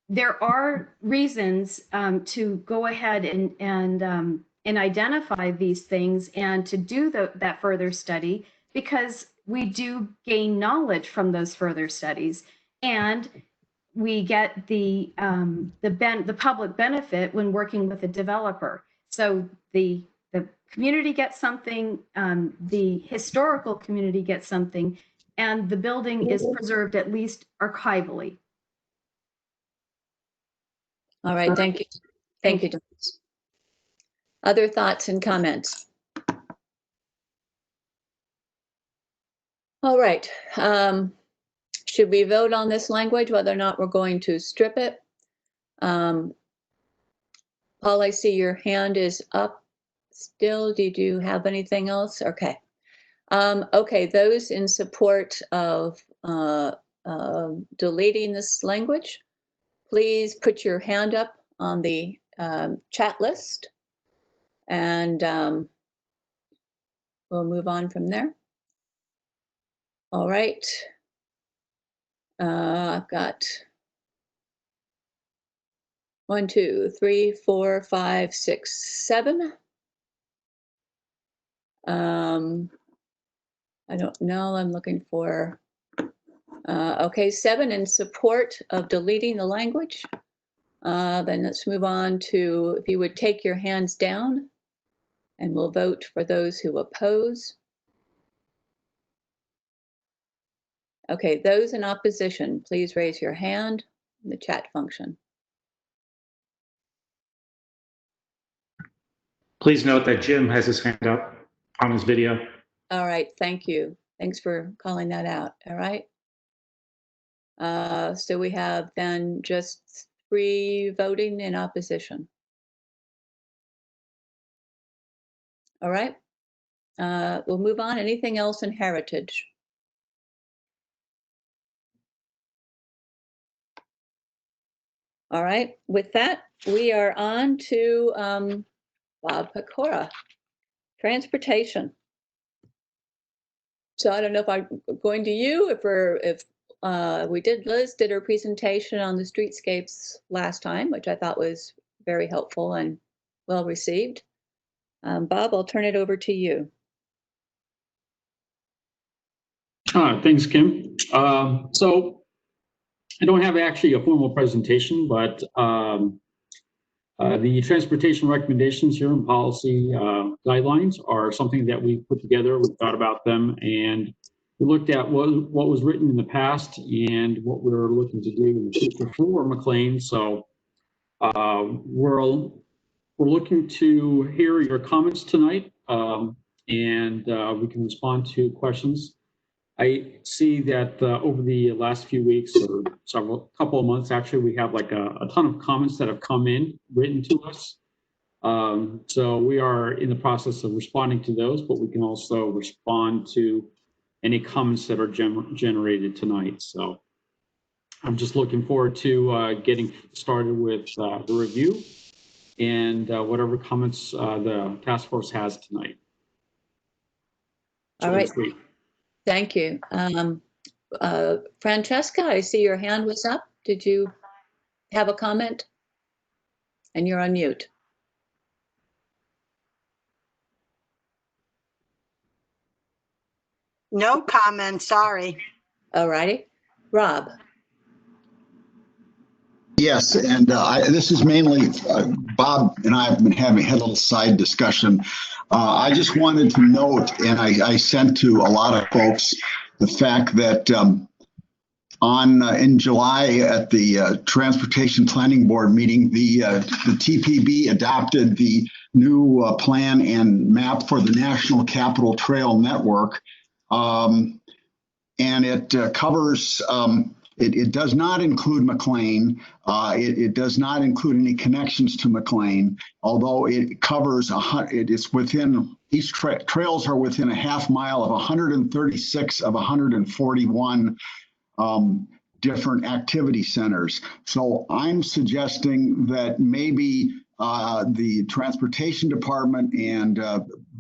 there are reasons to go ahead and identify these things and to do that further study, because we do gain knowledge from those further studies, and we get the public benefit when working with a developer. So the community gets something, the historical community gets something, and the building is preserved at least archivally. All right, thank you. Thank you, Denise. Other thoughts and comments? All right. Should we vote on this language, whether or not we're going to strip it? Paul, I see your hand is up still. Did you have anything else? Okay. Okay, those in support of deleting this language, please put your hand up on the chat list, and we'll move on from there. All right. I've got 1, 2, 3, 4, 5, 6, 7. I don't know. I'm looking for. Okay, 7 in support of deleting the language. Then let's move on to, if you would take your hands down, and we'll vote for those who oppose. Okay, those in opposition, please raise your hand in the chat function. Please note that Jim has his hand up on his video. All right, thank you. Thanks for calling that out. All right. So we have then just 3 voting in opposition. All right. We'll move on. Anything else in heritage? All right. With that, we are on to Bob Pacora, transportation. So I don't know if I'm going to you, if Liz did her presentation on the streetscapes last time, which I thought was very helpful and well received. Bob, I'll turn it over to you. Thanks, Kim. So I don't have actually a formal presentation, but the transportation recommendations here and policy guidelines are something that we put together. We thought about them, and we looked at what was written in the past and what we're looking to do in the future for McLean. So we're looking to hear your comments tonight, and we can respond to questions. I see that over the last few weeks or couple of months, actually, we have like a ton of comments that have come in written to us. So we are in the process of responding to those, but we can also respond to any comments that are generated tonight. So I'm just looking forward to getting started with the review and whatever comments the task force has tonight. All right. Thank you. Francesca, I see your hand was up. Did you have a comment? And you're on mute. No comment, sorry. All righty. Rob. Yes, and this is mainly, Bob and I have had a little side discussion. I just wanted to note, and I sent to a lot of folks, the fact that in July at the Transportation Planning Board meeting, the TPB adopted the new plan and map for the National Capital Trail Network. And it covers, it does not include McLean. It does not include any connections to McLean, although it covers, it is within, each trails are within a half mile of 136 of 141 different activity centers. So I'm suggesting that maybe the Transportation Department and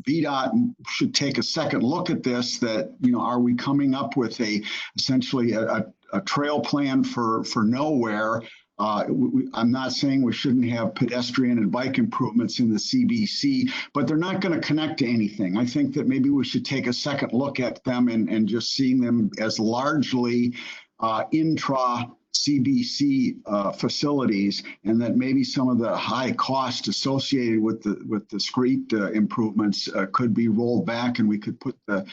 VDOT should take a second look at this, that, you know, are we coming up with essentially a trail plan for nowhere? I'm not saying we shouldn't have pedestrian and bike improvements in the CBC, but they're not going to connect to anything. I think that maybe we should take a second look at them and just seeing them as largely intra-CBC facilities, and that maybe some of the high cost associated with the street improvements could be rolled back, and we could put the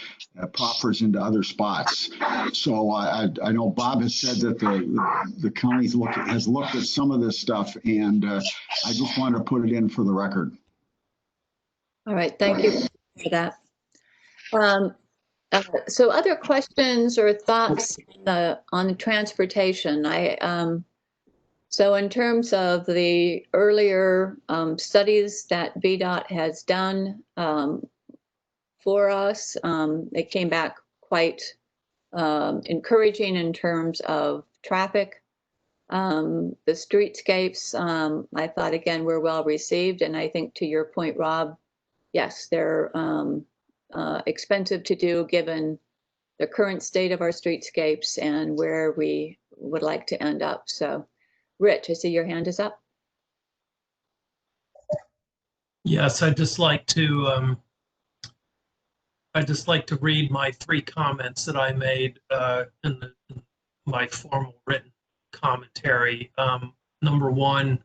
proffers into other spots. So I know Bob has said that the county has looked at some of this stuff, and I just wanted to put it in for the record. All right, thank you for that. So other questions or thoughts on the transportation? So in terms of the earlier studies that VDOT has done for us, it came back quite encouraging in terms of traffic. The streetscapes, I thought, again, were well received. And I think to your point, Rob, yes, they're expensive to do given the current state of our streetscapes and where we would like to end up. So, Rich, I see your hand is up. Yes, I'd just like to read my 3 comments that I made in my formal written commentary. Number 1,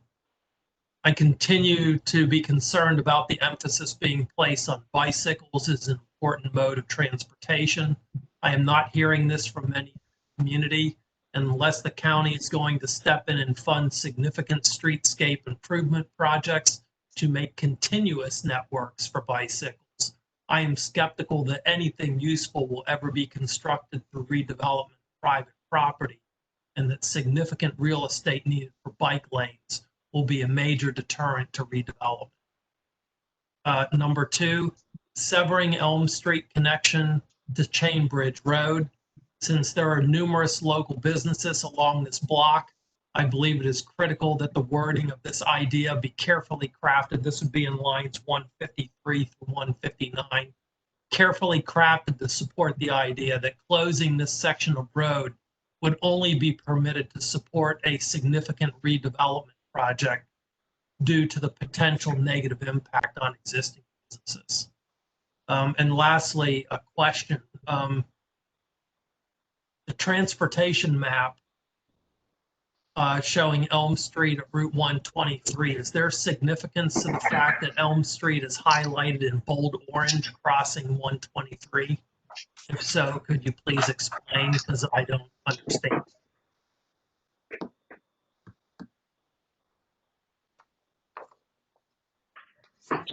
I continue to be concerned about the emphasis being placed on bicycles as an important mode of transportation. I am not hearing this from many community. Unless the county is going to step in and fund significant streetscape improvement projects to make continuous networks for bicycles, I am skeptical that anything useful will ever be constructed for redevelopment of private property, and that significant real estate needed for bike lanes will be a major deterrent to redevelopment. Number 2, severing Elm Street connection to Chainbridge Road. Since there are numerous local businesses along this block, I believe it is critical that the wording of this idea be carefully crafted. This would be in lines 153 through 159. Carefully crafted to support the idea that closing this section of road would only be permitted to support a significant redevelopment project due to the potential negative impact on existing businesses. And lastly, a question. The transportation map showing Elm Street at Route 123, is there significance to the fact that Elm Street is highlighted in bold orange crossing 123? If so, could you please explain, because I don't understand.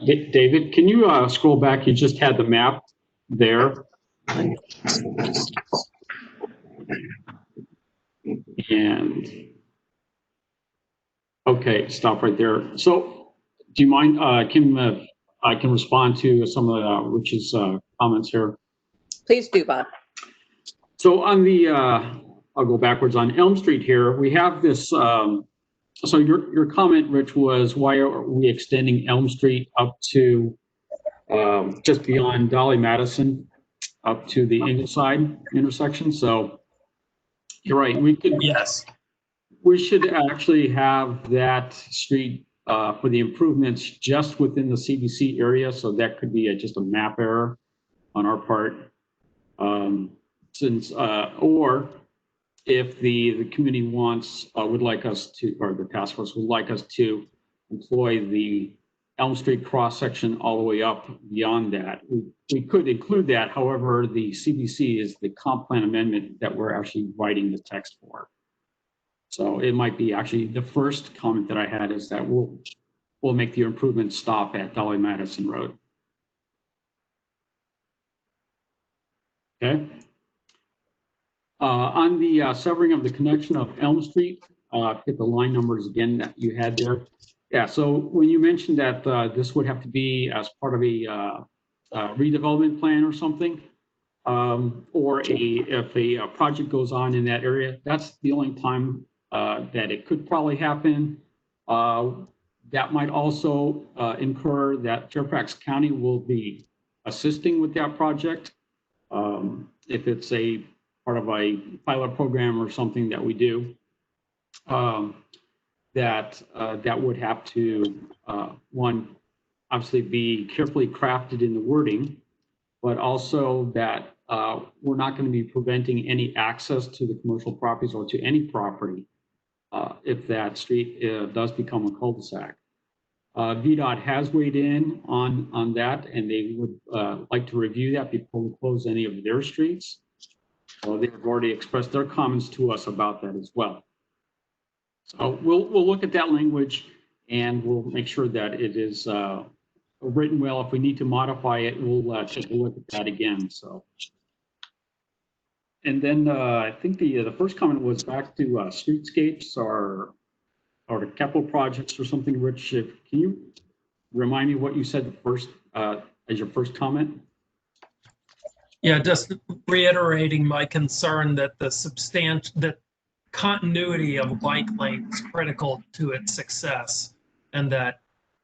David, can you scroll back? You just had the map there. And okay, stop right there. So do you mind, Kim, I can respond to some of Rich's comments here? Please do, Bob. So on the, I'll go backwards on Elm Street here. We have this, so your comment, Rich, was why are we extending Elm Street up to just beyond Dolly Madison up to the Ingleside intersection? So you're right, we could, yes, we should actually have that street for the improvements just within the CBC area. So that could be just a map error on our part. Or if the committee wants, would like us to, or the task force would like us to employ the Elm Street cross-section all the way up beyond that. We could include that. However, the CBC is the comp plan amendment that we're actually writing the text for. So it might be actually the first comment that I had is that we'll make the improvement stop at Dolly Madison Road. Okay. On the severing of the connection of Elm Street, get the line numbers again that you had there. Yeah, so when you mentioned that this would have to be as part of a redevelopment plan or something, or if a project goes on in that area, that's the only time that it could probably happen. That might also incur that Fairfax County will be assisting with that project. If it's a part of a pilot program or something that we do, that would have to, one, obviously be carefully crafted in the wording, but also that we're not going to be preventing any access to the commercial properties or to any property if that street does become a cul-de-sac. VDOT has weighed in on that, and they would like to review that before we close any of their streets. So they've already expressed their comments to us about that as well. So we'll look at that language, and we'll make sure that it is written well. If we need to modify it, we'll take a look at that again. So, and then I think the first comment was back to streetscapes or the capital projects or something. Rich, can you remind me what you said the first as your first comment? Yeah, just reiterating my concern that that continuity of a bike lane is critical to its success, and that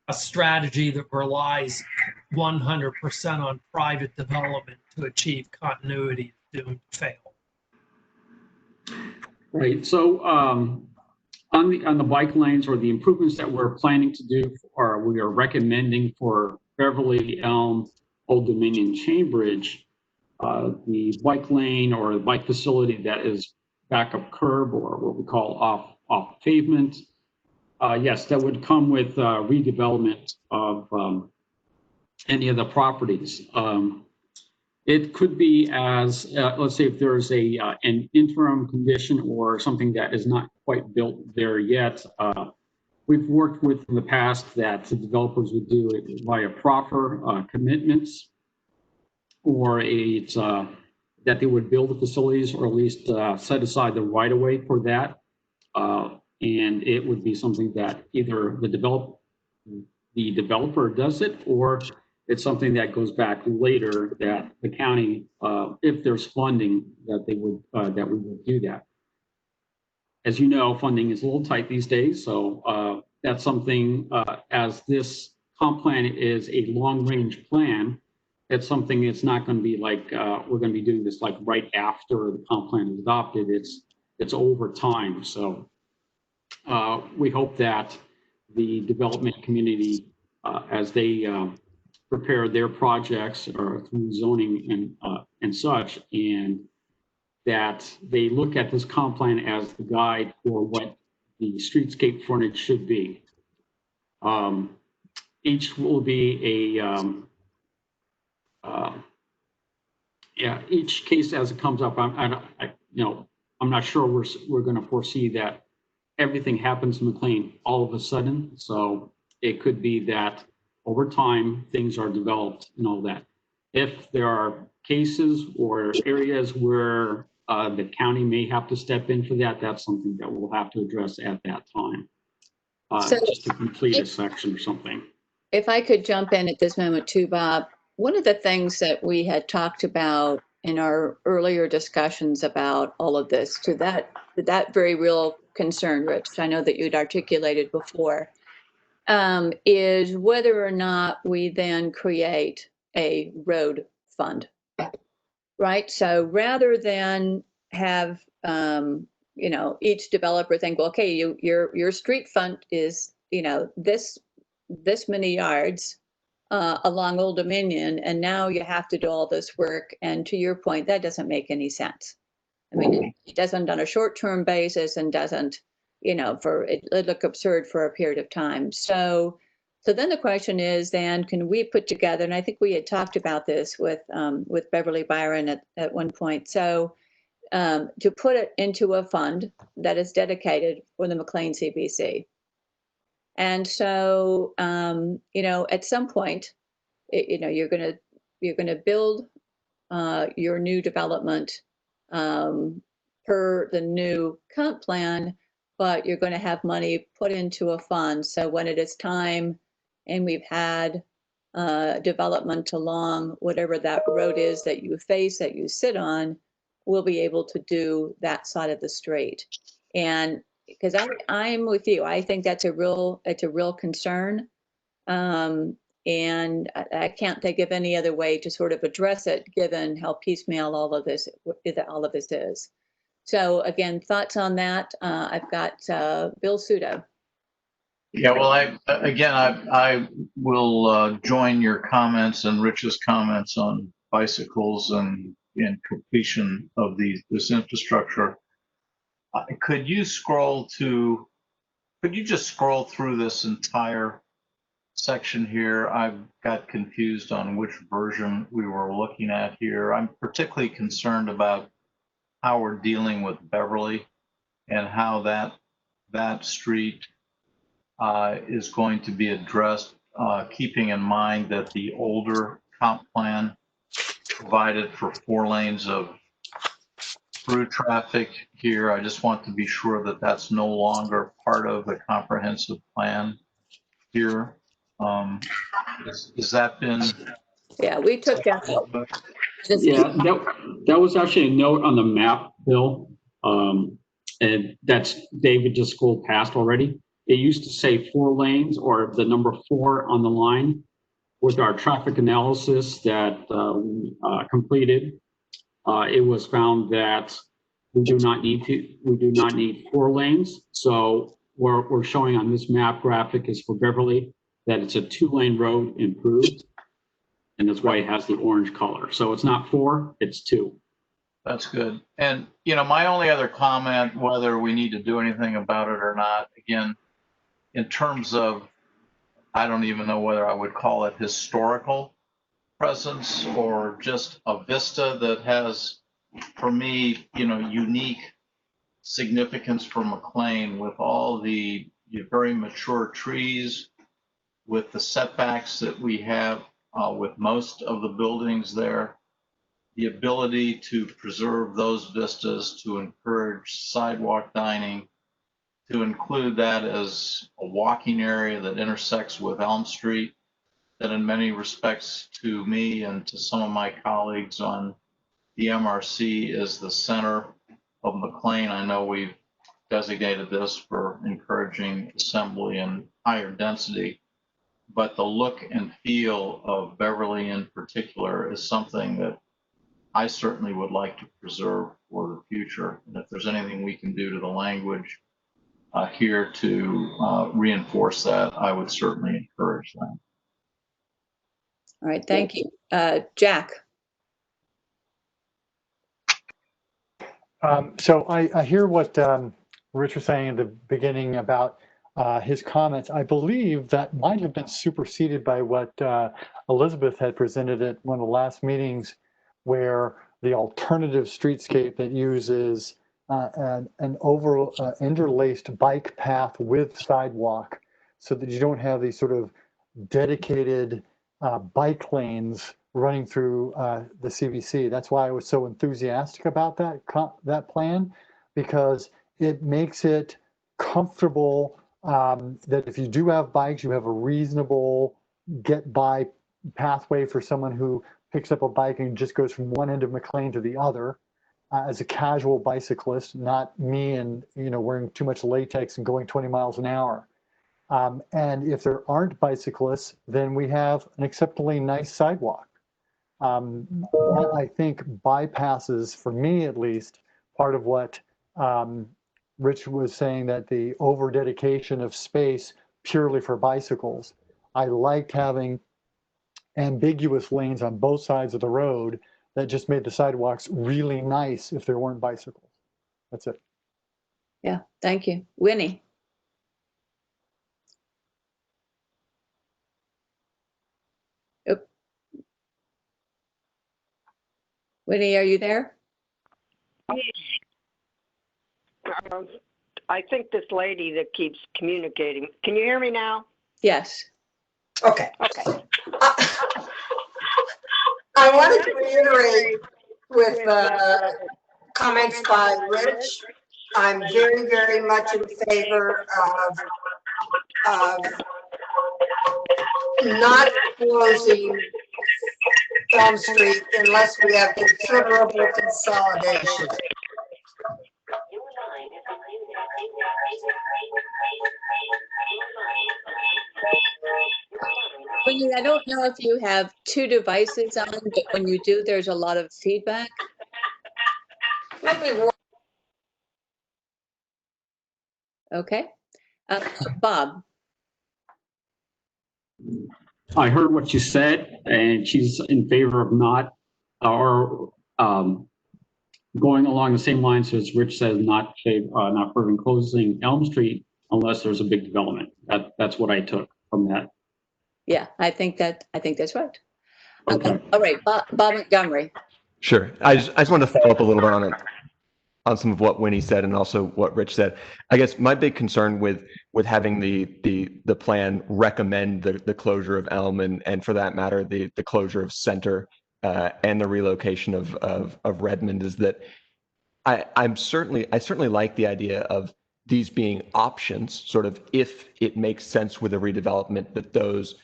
a strategy that relies 100% on private development to achieve continuity is doomed to fail. Right. So on the bike lanes or the improvements that we're planning to do, or we are recommending for Beverly, Elm, Old Dominion, Cambridge, the bike lane or the bike facility that is back of curb or what we call off pavement. Yes, that would come with redevelopment of any of the properties. It could be as, let's say if there's an interim condition or something that is not quite built there yet. We've worked with in the past that the developers would do it via proper commitments, or that they would build the facilities or at least set aside the right of way for that. And it would be something that either the developer does it, or it's something that goes back later that the county, if there's funding, that we would do that. As you know, funding is a little tight these days, so that's something. As this comp plan is a long-range plan, it's something. It's not going to be like we're going to be doing this like right after the comp plan is adopted. It's over time. So we hope that the development community, as they prepare their projects or through zoning and such, and that they look at this comp plan as the guide for what the streetscape frontage should be. Each will be each case as it comes up. I'm not sure we're going to foresee that everything happens in McLean all of a sudden. So it could be that over time things are developed and all that. If there are cases or areas where the county may have to step in for that, that's something that we'll have to address at that time. Just to complete a section or something. If I could jump in at this moment too, Bob, one of the things that we had talked about in our earlier discussions about all of this, to that very real concern, Rich, I know that you'd articulated before, is whether or not we then create a road fund, right? So rather than have each developer think, well, okay, your street fund is this many yards along Old Dominion, and now you have to do all this work. And to your point, that doesn't make any sense. I mean, it doesn't on a short-term basis, and doesn't, it look absurd for a period of time. So So then the question is, then can we put together, and I think we had talked about this with Beverly Byron at one point. So to put it into a fund that is dedicated for the McLean CBC. And so, you know, at some point, you know, you're gonna build your new development per the new comp plan, but you're going to have money put into a fund. So when it is time and we've had development along whatever that road is that you face, that you sit on, we'll be able to do that side of the street. And because I'm with you, I think it's a real concern. And I can't think of any other way to sort of address it, given how piecemeal all of this is. So again, thoughts on that? I've got Bill Sudo. Yeah, well, I will join your comments and Rich's comments on bicycles and completion of this infrastructure. Could you just scroll through this entire section here? I've got confused on which version we were looking at here. I'm particularly concerned about how we're dealing with Beverly and how that street is going to be addressed, keeping in mind that the older comp plan provided for 4 lanes of through traffic here. I just want to be sure that that's no longer part of the comprehensive plan here. Has that been? Yeah, we took that. Yeah, that was actually a note on the map, Bill. And that's David just scrolled past already. It used to say 4 lanes or the number 4 on the line. With our traffic analysis that we completed, it was found that we do not need 4 lanes. So we're showing on this map graphic is for Beverly that it's a 2-lane road improved. And that's why it has the orange color. So it's not 4, it's 2. That's good. And, you know, my only other comment, whether we need to do anything about it or not, again, in terms of, I don't even know whether I would call it historical presence or just a vista that has, for me, you know, unique significance for McLean with all the very mature trees, with the setbacks that we have with most of the buildings there, the ability to preserve those vistas, to encourage sidewalk dining, to include that as a walking area that intersects with Elm Street, that in many respects to me and to some of my colleagues on the MRC is the center of McLean. I know we've designated this for encouraging assembly and higher density, but the look and feel of Beverly in particular is something that I certainly would like to preserve for the future. And if there's anything we can do to the language here to reinforce that, I would certainly encourage that. All right, thank you. Jack. So I hear what Rich was saying at the beginning about his comments. I believe that might have been superseded by what Elizabeth had presented at one of the last meetings, where the alternative streetscape that uses an interlaced bike path with sidewalk, so that you don't have these sort of dedicated bike lanes running through the CBC. That's why I was so enthusiastic about that plan, because it makes it comfortable that if you do have bikes, you have a reasonable get by pathway for someone who picks up a bike and just goes from one end of McLean to the other as a casual bicyclist, not me and wearing too much latex and going 20 miles an hour. And if there aren't bicyclists, then we have an acceptably nice sidewalk. I think bypasses, for me at least, part of what Rich was saying, that the over dedication of space purely for bicycles. I liked having ambiguous lanes on both sides of the road that just made the sidewalks really nice if there weren't bicycles. That's it. Yeah, thank you. Winnie. Winnie, are you there? I think this lady that keeps communicating. Can you hear me now? Yes. Okay. Okay. I wanted to reiterate with comments by Rich. I'm very, very much in favor of not closing Elm Street unless we have considerable consolidation. Winnie, I don't know if you have two devices on, but when you do, there's a lot of feedback. Maybe one. Okay. Bob. I heard what you said, and she's in favor of not, or going along the same lines as Rich says, not favoring closing Elm Street unless there's a big development. That's what I took from that. Yeah, I think that's right. Okay. All right, Bob Montgomery. Sure. I just wanted to follow up a little bit on some of what Winnie said and also what Rich said. I guess my big concern with having the plan recommend the closure of Elm and for that matter the closure of Center and the relocation of Redmond is that I certainly like the idea of these being options, sort of if it makes sense with a redevelopment that those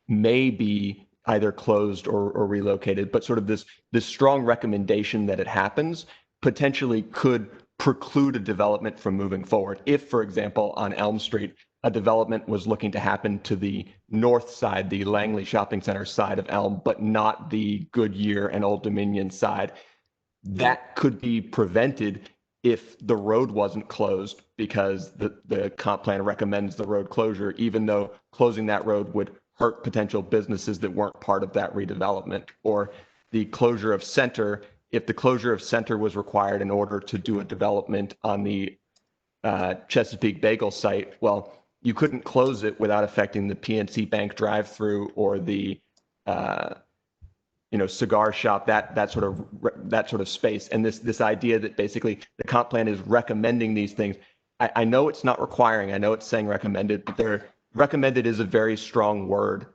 may be either closed or relocated, but sort of this strong recommendation that it happens potentially could preclude a development from moving forward. If, for example, on Elm Street, a development was looking to happen to the north side, the Langley Shopping Center side of Elm, but not the Goodyear and Old Dominion side, that could be prevented if the road wasn't closed because the comp plan recommends the road closure, even though closing that road would hurt potential businesses that weren't part of that redevelopment. Or the closure of Center, if the closure of Center was required in order to do a development on the Chesapeake Bagel site, well, you couldn't close it without affecting the PNC Bank drive-through or the cigar shop, that sort of space. And this idea that basically the comp plan is recommending these things. I know it's not requiring, I know it's saying recommended, but recommended is a very strong word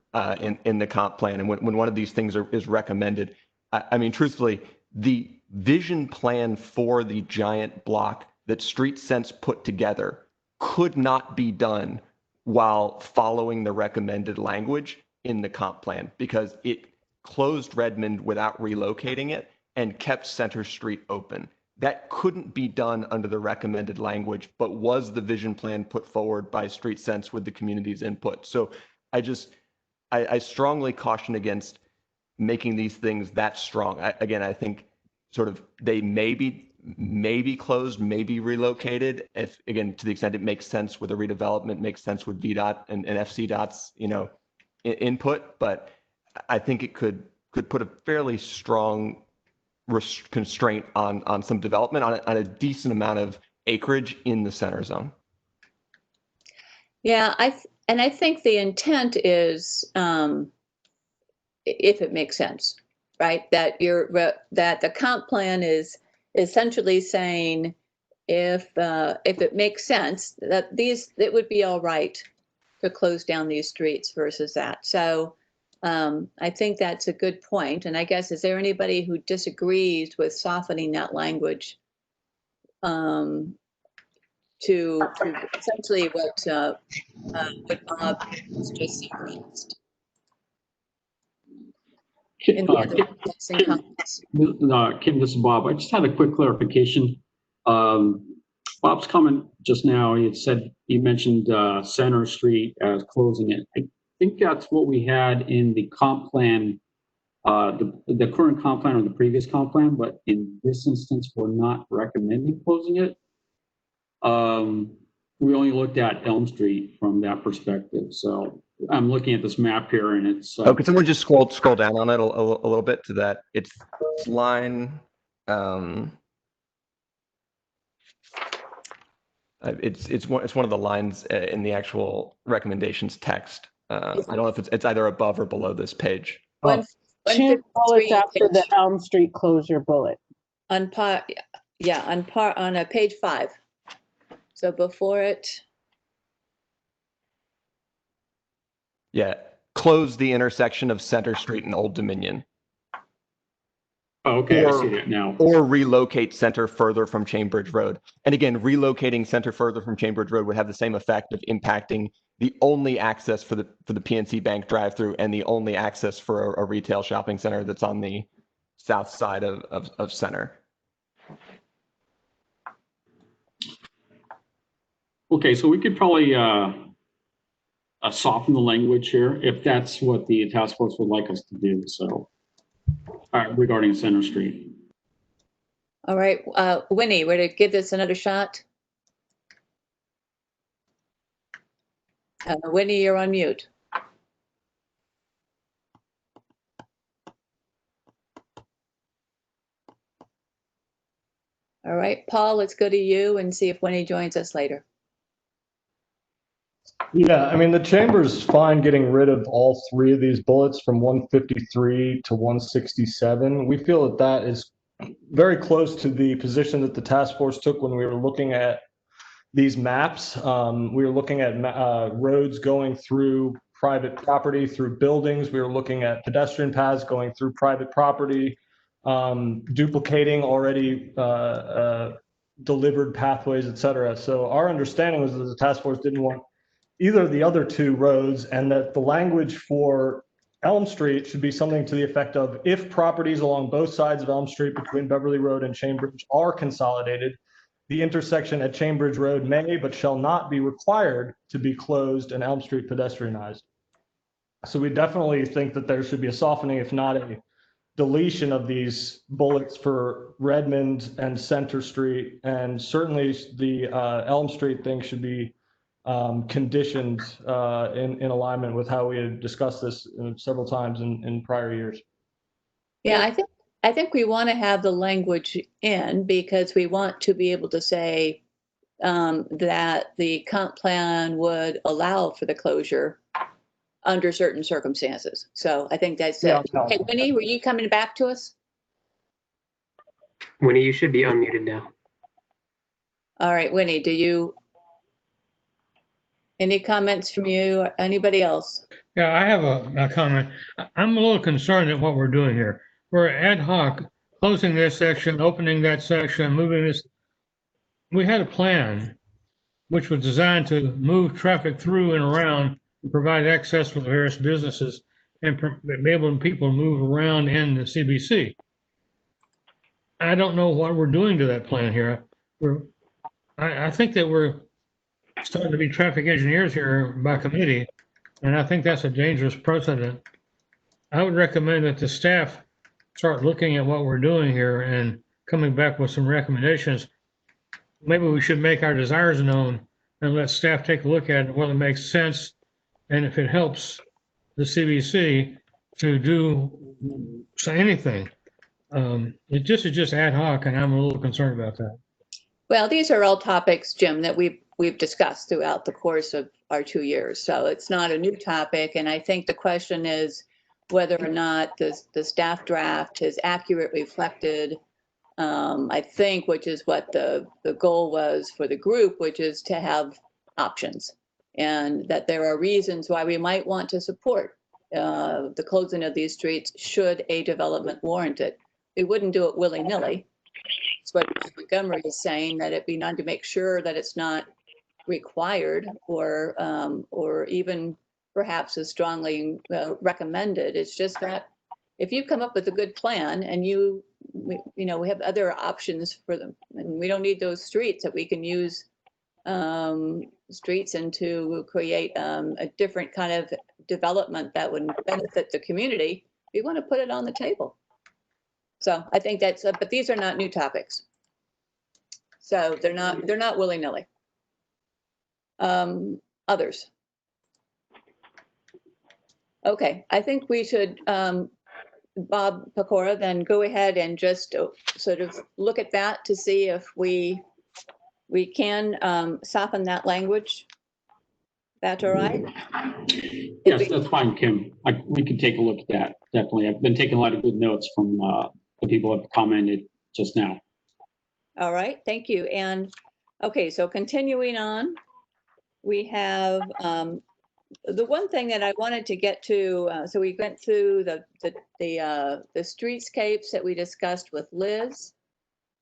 in the comp plan. And when one of these things is recommended, I mean, truthfully, the vision plan for the giant block that Street Sense put together could not be done while following the recommended language in the comp plan because it closed Redmond without relocating it and kept Center Street open. That couldn't be done under the recommended language, but was the vision plan put forward by Street Sense with the community's input. So I strongly caution against making these things that strong. I think sort of they may be closed, may be relocated, if again, to the extent it makes sense with a redevelopment, makes sense with VDOT and FCDOT's, input, but I think it could put a fairly strong constraint on some development on a decent amount of acreage in the center zone. Yeah, I think the intent is, if it makes sense, right? That the comp plan is essentially saying if it makes sense that it would be all right to close down these streets versus that. So I think that's a good point. And I guess, is there anybody who disagrees with softening that language to essentially what Bob has just suggested? Kim, this is Bob. I just had a quick clarification. Bob's comment just now, he mentioned Center Street as closing it. I think that's what we had in the comp plan, the current comp plan or the previous comp plan, but in this instance, we're not recommending closing it. We only looked at Elm Street from that perspective. So I'm looking at this map here and it's... could someone just scroll down on it a little bit to that? It's line... It's one of the lines in the actual recommendations text. I don't know if it's either above or below this page. two bullets 153 after the page. Elm Street closure bullet. On page 5. So before it, Yeah, close the intersection of Center Street and Old Dominion. Oh, okay, I Or- see that now. Or relocate Center further from Chambridge Road. And again, relocating Center further from Chambridge Road would have the same effect of impacting the only access for the PNC Bank drive-through and the only access for a retail shopping center that's on the south side of Center. Okay, so we could probably soften the language here if that's what the task force would like us to do. So regarding Center Street. all right, Winnie, we're to give this another shot. Winnie, you're on mute. All right, Paul, let's go to you and see if Winnie joins us later. Yeah, I mean, the chamber's fine getting rid of all 3 of these bullets from 153 to 167. We feel that that is very close to the position that the task force took when we were looking at these maps. We were looking at roads going through private property, through buildings. We were looking at pedestrian paths going through private property, duplicating already delivered pathways, et cetera. So our understanding was that the task force didn't want either of the other 2 roads, and that the language for Elm Street should be something to the effect of, if properties along both sides of Elm Street between Beverly Road and Chambridge are consolidated, the intersection at Chambridge Road may but shall not be required to be closed and Elm Street pedestrianized. So we definitely think that there should be a softening, if not a deletion, of these bullets for Redmond and Center Street. And certainly the Elm Street thing should be conditioned in alignment with how we had discussed this several times in prior years. Yeah, I think we want to have the language in because we want to be able to say that the comp plan would allow for the closure under certain circumstances. So I think that's it. Yeah. Hey, Winnie, were you coming back to us? Winnie, you should be unmuted now. All right, Winnie, any comments from you? Anybody else? Yeah, I have a comment. I'm a little concerned at what we're doing here. We're ad hoc closing this section, opening that section, moving this. We had a plan which was designed to move traffic through and around and provide access for the various businesses and enabling people to move around in the CBC. I don't know what we're doing to that plan here. I think that we're starting to be traffic engineers here by committee, and I think that's a dangerous precedent. I would recommend that the staff start looking at what we're doing here and coming back with some recommendations. Maybe we should make our desires known and let staff take a look at whether it makes sense and if it helps the CBC to do anything. It is just ad hoc, and I'm a little concerned about that. Well, these are all topics, Jim, that we've discussed throughout the course of our 2 years. So it's not a new topic. And I think the question is whether or not the staff draft has accurately reflected, I think, which is what the goal was for the group, which is to have options. And that there are reasons why we might want to support the closing of these streets should a development warrant it. We wouldn't do it willy-nilly. That's what Montgomery is saying, that it be done to make sure that it's not required or even perhaps as strongly recommended. It's just that if you come up with a good plan and we have other options for them, and we don't need those streets, that we can use streets and to create a different kind of development that would benefit the community, we want to put it on the table. So I think that's, but these are not new topics. So they're not willy-nilly. Others? Okay, I think we should, Bob Pacora, then go ahead and just sort of look at that to see if we can soften that language That's all right? Yes, that's fine, Kim. We could take a look at that, definitely. I've been taking a lot of good notes from the people who have commented just now. All right, thank you. And, okay, so continuing on, we have the one thing that I wanted to get to, so we went through the streetscapes that we discussed with Liz.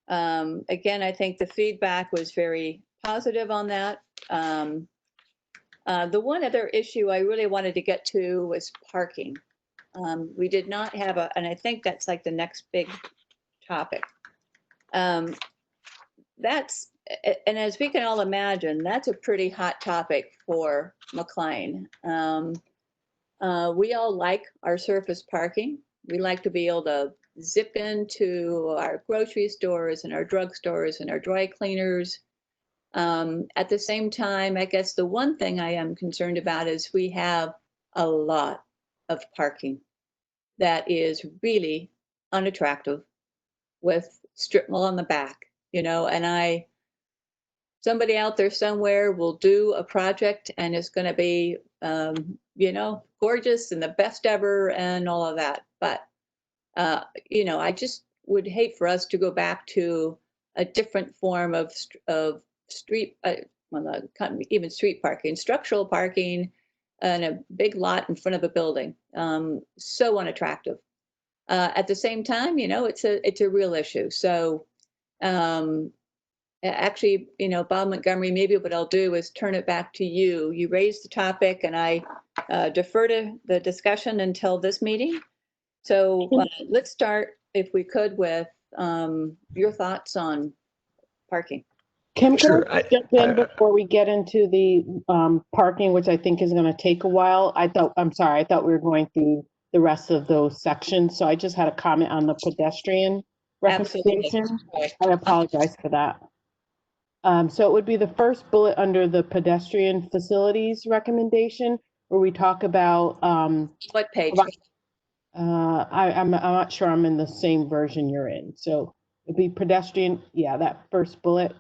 Again, I think the feedback was very positive on that. The one other issue I really wanted to get to was parking. We did not have and I think that's like the next big topic. And as we can all imagine, that's a pretty hot topic for McLean. We all like our surface parking. We like to be able to zip into our grocery stores and our drugstores and our dry cleaners. At the same time, I guess the one thing I am concerned about is we have a lot of parking that is really unattractive with strip mall on the back, and somebody out there somewhere will do a project and it's going to be, gorgeous and the best ever and all of that. But, I just would hate for us to go back to a different form of street, even street parking, structural parking, and a big lot in front of a building. So unattractive. At the same time, it's a real issue. So actually, Bob Montgomery, maybe what I'll do is turn it back to you. You raised the topic and I defer to the discussion until this meeting. So let's start, if we could, with your thoughts on parking. Kim, can Sure. I jump in before we get into the parking, which I think is going to take a while? I thought we were going through the rest of those sections. So I just had a comment on the pedestrian recommendation. I apologize for that. So it would be the first bullet under the pedestrian facilities recommendation, where we talk about what page? I'm not sure I'm in the same version you're in. So it'd be pedestrian. Yeah, that first bullet.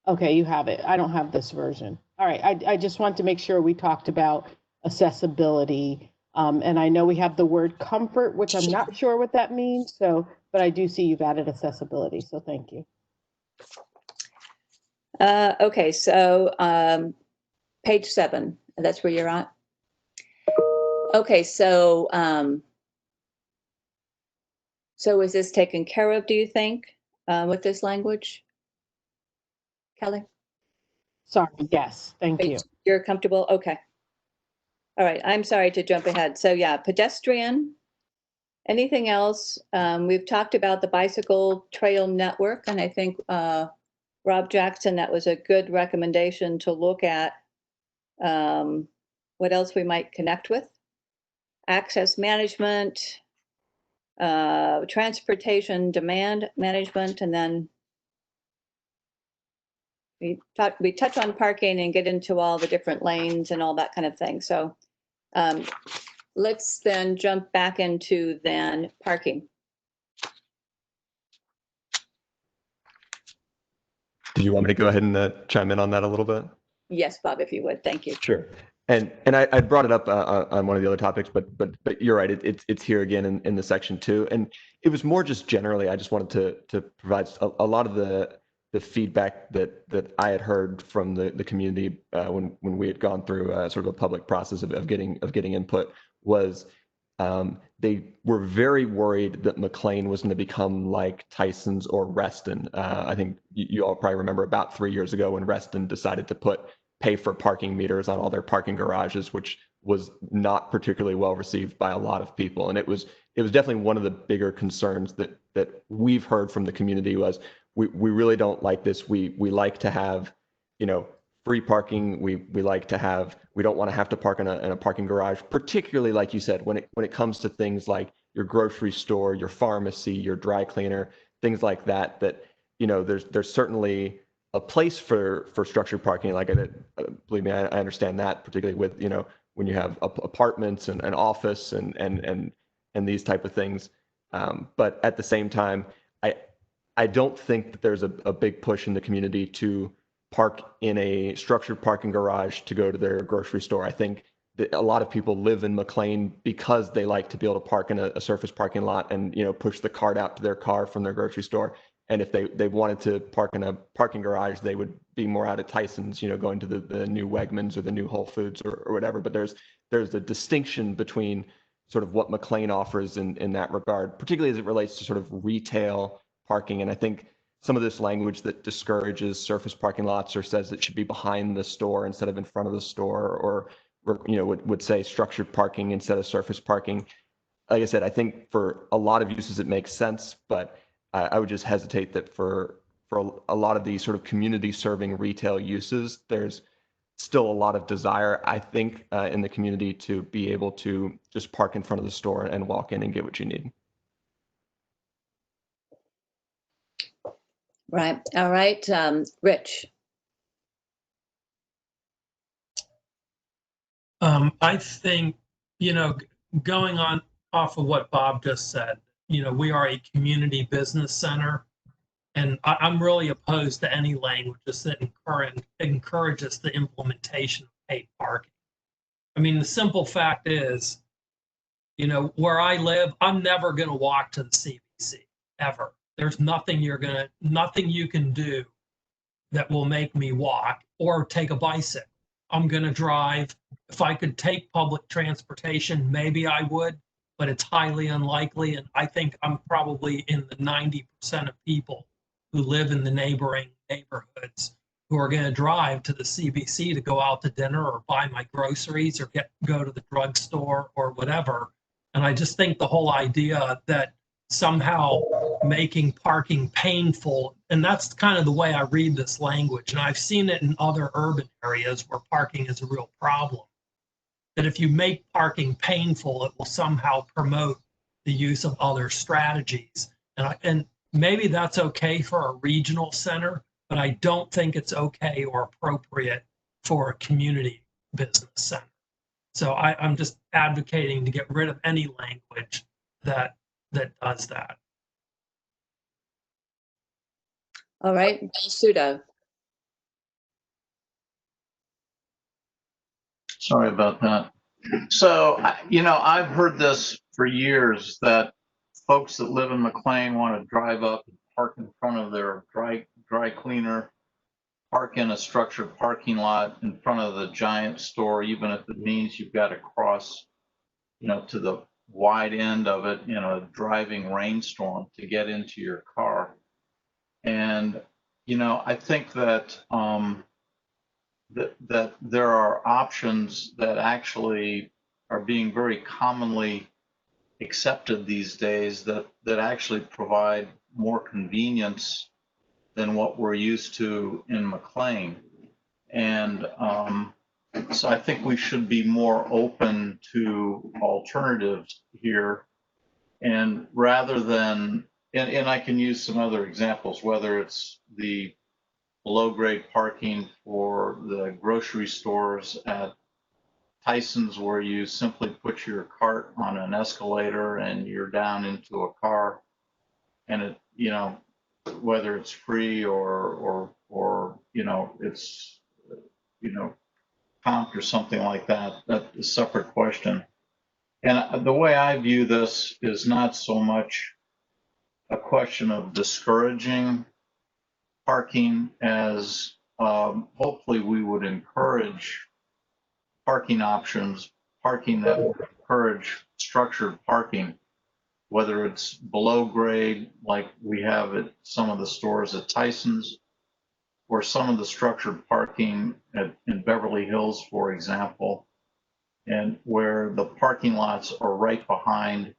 Okay, you have it. I don't have this version. All right, I just want to make sure we talked about accessibility. And I know we have the word comfort, which I'm not sure what that means. So, but I do see you've added accessibility. So thank you. Okay, so page 7, that's where you're at. Okay, so is this taken care of, do you think, with this language? Kelly? Sorry, yes, thank you. You're comfortable? Okay. All right, I'm sorry to jump ahead. So yeah, pedestrian. Anything else? We've talked about the bicycle trail network, and I think Rob Jackson, that was a good recommendation to look at what else we might connect with. Access management, transportation demand management, and then we touch on parking and get into all the different lanes and all that kind of thing. So let's then jump back into then parking. Do you want me to go ahead and chime in on that a little bit? Yes, Bob, if you would. Thank you. Sure. And I brought it up on one of the other topics, but you're right. It's here again in the section 2, and it was more just generally. I just wanted to provide a lot of the feedback that I had heard from the community when we had gone through sort of a public process of getting input was they were very worried that McLean was going to become like Tyson's or Reston. I think you all probably remember about 3 years ago when Reston decided to pay for parking meters on all their parking garages, which was not particularly well received by a lot of people. And it was definitely one of the bigger concerns that we've heard from the community was we really don't like this. We like to have, free parking. We don't want to have to park in a parking garage, particularly like you said, when it comes to things like your grocery store, your pharmacy, your dry cleaner, things like that, there's certainly a place for structured parking. Like, believe me, I understand that, particularly with, when you have apartments and an office and these type of things. But at the same time, I don't think that there's a big push in the community to park in a structured parking garage to go to their grocery store. I think that a lot of people live in McLean because they like to be able to park in a surface parking lot and, push the cart out to their car from their grocery store. And if they wanted to park in a parking garage, they would be more out at Tyson's, going to the new Wegmans or the new Whole Foods or whatever. But there's a distinction between sort of what McLean offers in that regard, particularly as it relates to sort of retail parking. And I think some of this language that discourages surface parking lots or says it should be behind the store instead of in front of the store, or would say structured parking instead of surface parking. Like I said, I think for a lot of uses it makes sense, but I would just hesitate that for a lot of these sort of community serving retail uses, there's still a lot of desire, I think, in the community to be able to just park in front of the store and walk in and get what you need. Right. All right. Rich. I think, going on off of what Bob just said, we are a community business center, and I'm really opposed to any languages that encourages the implementation of paid parking. I mean, the simple fact is, where I live, I'm never going to walk to the CBC ever. There's nothing you can do that will make me walk or take a bicycle. I'm going to drive. If I could take public transportation, maybe I would, but it's highly unlikely. And I think I'm probably in the 90% of people who live in the neighboring neighborhoods who are going to drive to the CBC to go out to dinner or buy my groceries or go to the drugstore or whatever. And I just think the whole idea that somehow making parking painful, and that's kind of the way I read this language, and I've seen it in other urban areas where parking is a real problem, that if you make parking painful, it will somehow promote the use of other strategies. And maybe that's okay for a regional center, but I don't think it's okay or appropriate for a community business center. So I'm just advocating to get rid of any language that does that. All right, Sudo. Sorry about that. So, I've heard this for years, that folks that live in McLean want to drive up and park in front of their dry cleaner, park in a structured parking lot in front of the giant store, even if it means you've got to cross, to the wide end of it in a driving rainstorm to get into your car. And, I think that that there are options that actually are being very commonly accepted these days that actually provide more convenience than what we're used to in McLean. And so I think we should be more open to alternatives here. And rather than, and I can use some other examples, whether it's the below grade parking for the grocery stores at Tyson's, where you simply put your cart on an escalator and you're down into a car, and it, whether it's free or it's, comped or something like that, that's a separate question. And the way I view this is not so much a question of discouraging parking as hopefully we would encourage parking options, parking that would encourage structured parking, whether it's below grade like we have at some of the stores at Tyson's, or some of the structured parking in Beverly Hills, for example, and where the parking lots are right behind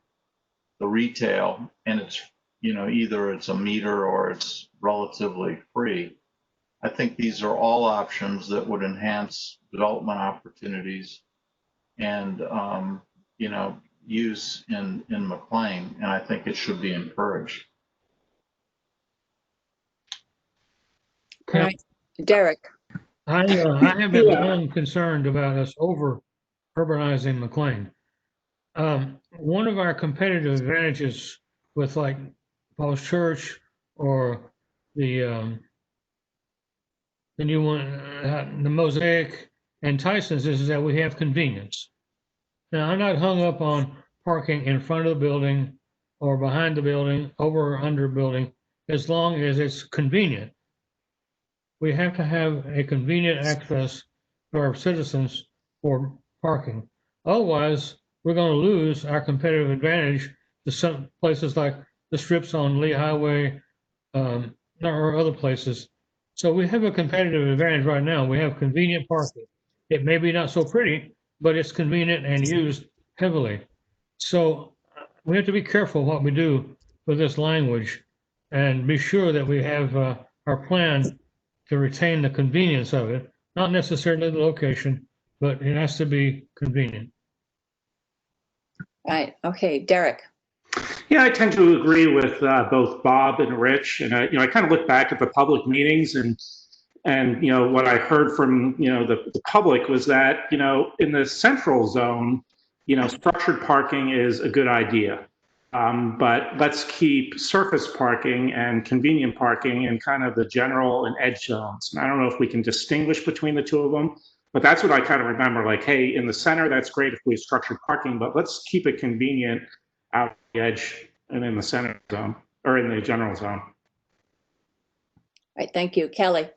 the retail, and it's, either it's a meter or it's relatively free. I think these are all options that would enhance development opportunities and, use in McLean, and I think it should be encouraged. All right, Derek. I have been long concerned about us over urbanizing McLean. One of our competitive advantages with like Paul's Church or the then you want, the Mosaic and Tyson's is that we have convenience. Now, I'm not hung up on parking in front of the building or behind the building, over or under building, as long as it's convenient. We have to have a convenient access to our citizens for parking. Otherwise, we're going to lose our competitive advantage to some places like the strips on Lee Highway, or other places. So we have a competitive advantage right now. We have convenient parking. It may be not so pretty, but it's convenient and used heavily. So we have to be careful what we do with this language and be sure that we have our plan to retain the convenience of it, not necessarily the location, but it has to be convenient. Right. Okay, Derek. Yeah, I tend to agree with both Bob and Rich. And I kind of look back at the public meetings and what I heard from the public was that in the central zone, structured parking is a good idea. But let's keep surface parking and convenient parking in kind of the general and edge zones. And I don't know if we can distinguish between the two of them, but that's what I kind of remember. Like, hey, in the center, that's great if we have structured parking, but let's keep it convenient out the edge and in the center zone or in the general zone. Right. Thank you, Kelly.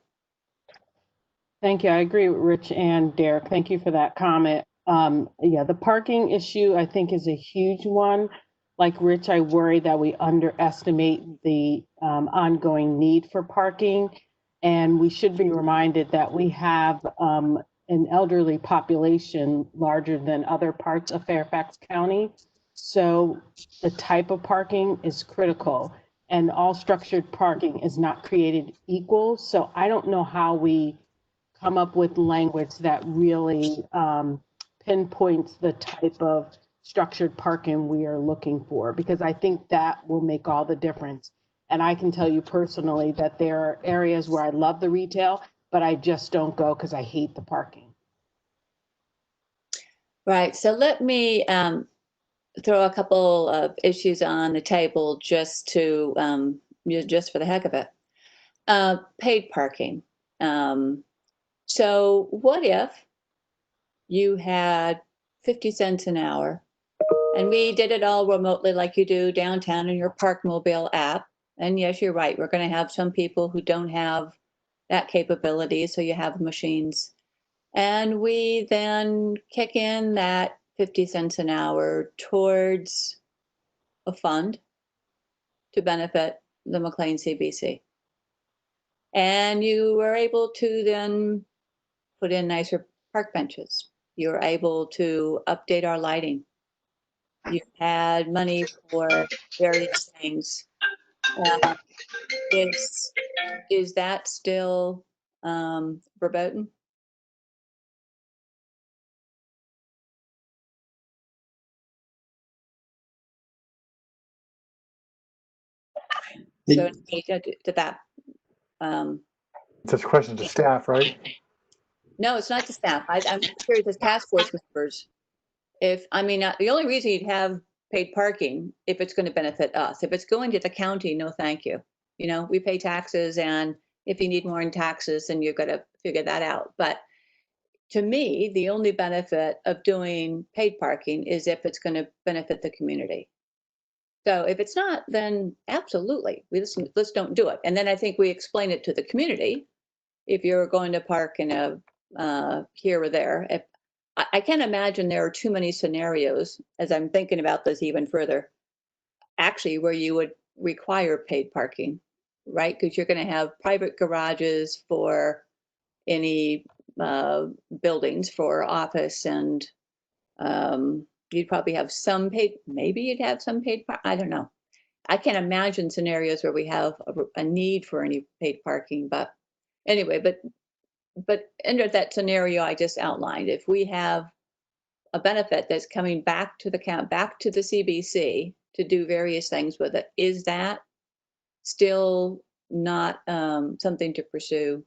Thank you. I agree with Rich and Derek. Thank you for that comment. Yeah, the parking issue, I think, is a huge one. Like Rich, I worry that we underestimate the ongoing need for parking. And we should be reminded that we have an elderly population larger than other parts of Fairfax County. So the type of parking is critical, and all structured parking is not created equal. So I don't know how we come up with language that really pinpoints the type of structured parking we are looking for, because I think that will make all the difference. And I can tell you personally that there are areas where I love the retail, but I just don't go because I hate the parking. Right. So let me throw a couple of issues on the table just to just for the heck of it. Paid parking. So what if you had 50 cents an hour and we did it all remotely like you do downtown in your Parkmobile app? And yes, you're right. We're going to have some people who don't have that capability. So you have machines. And we then kick in that 50 cents an hour towards a fund to benefit the McLean CBC. And you were able to then put in nicer park benches. You were able to update our lighting. You had money for various things. Is that still verboten? So to that. It's a question to staff, right? No, it's not to staff. I'm curious as task force members. The only reason you'd have paid parking if it's going to benefit us. If it's going to the county, no, thank you. We pay taxes, and if you need more in taxes, then you've got to figure that out. But to me, the only benefit of doing paid parking is if it's going to benefit the community. So if it's not, then absolutely, let's don't do it. And then I think we explain it to the community. If you're going to park in a here or there, I can't imagine there are too many scenarios, as I'm thinking about this even further, actually, where you would require paid parking, right? Because you're going to have private garages for any buildings for office, and you'd probably have some paid, maybe you'd have some paid, I don't know. I can't imagine scenarios where we have a need for any paid parking, but anyway, but under that scenario I just outlined, if we have a benefit that's coming back to the CBC to do various things with it, is that still not something to pursue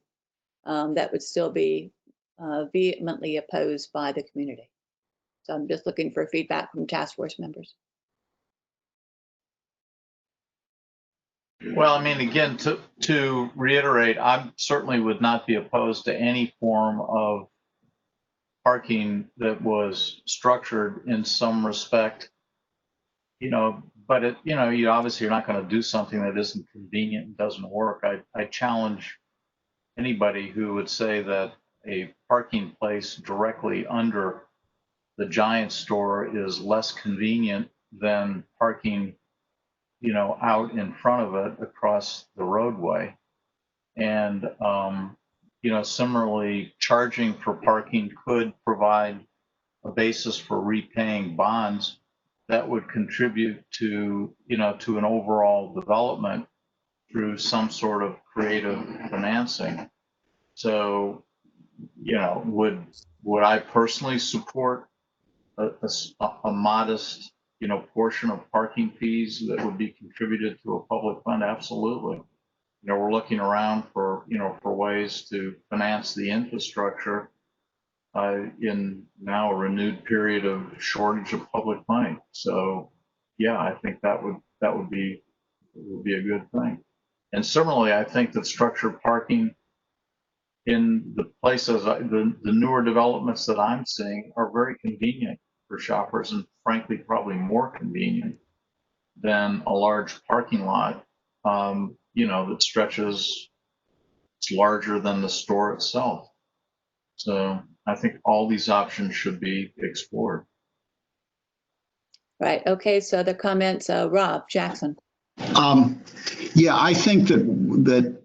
that would still be vehemently opposed by the community? So I'm just looking for feedback from task force members. Well, I mean, again, to reiterate, I certainly would not be opposed to any form of parking that was structured in some respect, but you obviously you're not going to do something that isn't convenient and doesn't work. I challenge anybody who would say that a parking place directly under the Giant store is less convenient than parking, out in front of it across the roadway. And, similarly, charging for parking could provide a basis for repaying bonds that would contribute to, to an overall development through some sort of creative financing. So, would I personally support a modest, portion of parking fees that would be contributed to a public fund? Absolutely. We're looking around for, for ways to finance the infrastructure in now a renewed period of shortage of public money. So, yeah, I think that would be a good thing. And similarly, I think that structured parking in the places, the newer developments that I'm seeing are very convenient for shoppers, and frankly, probably more convenient than a large parking lot, that stretches, it's larger than the store itself. So I think all these options should be explored. Right. Okay. So the comments, Rob Jackson. Yeah, I think that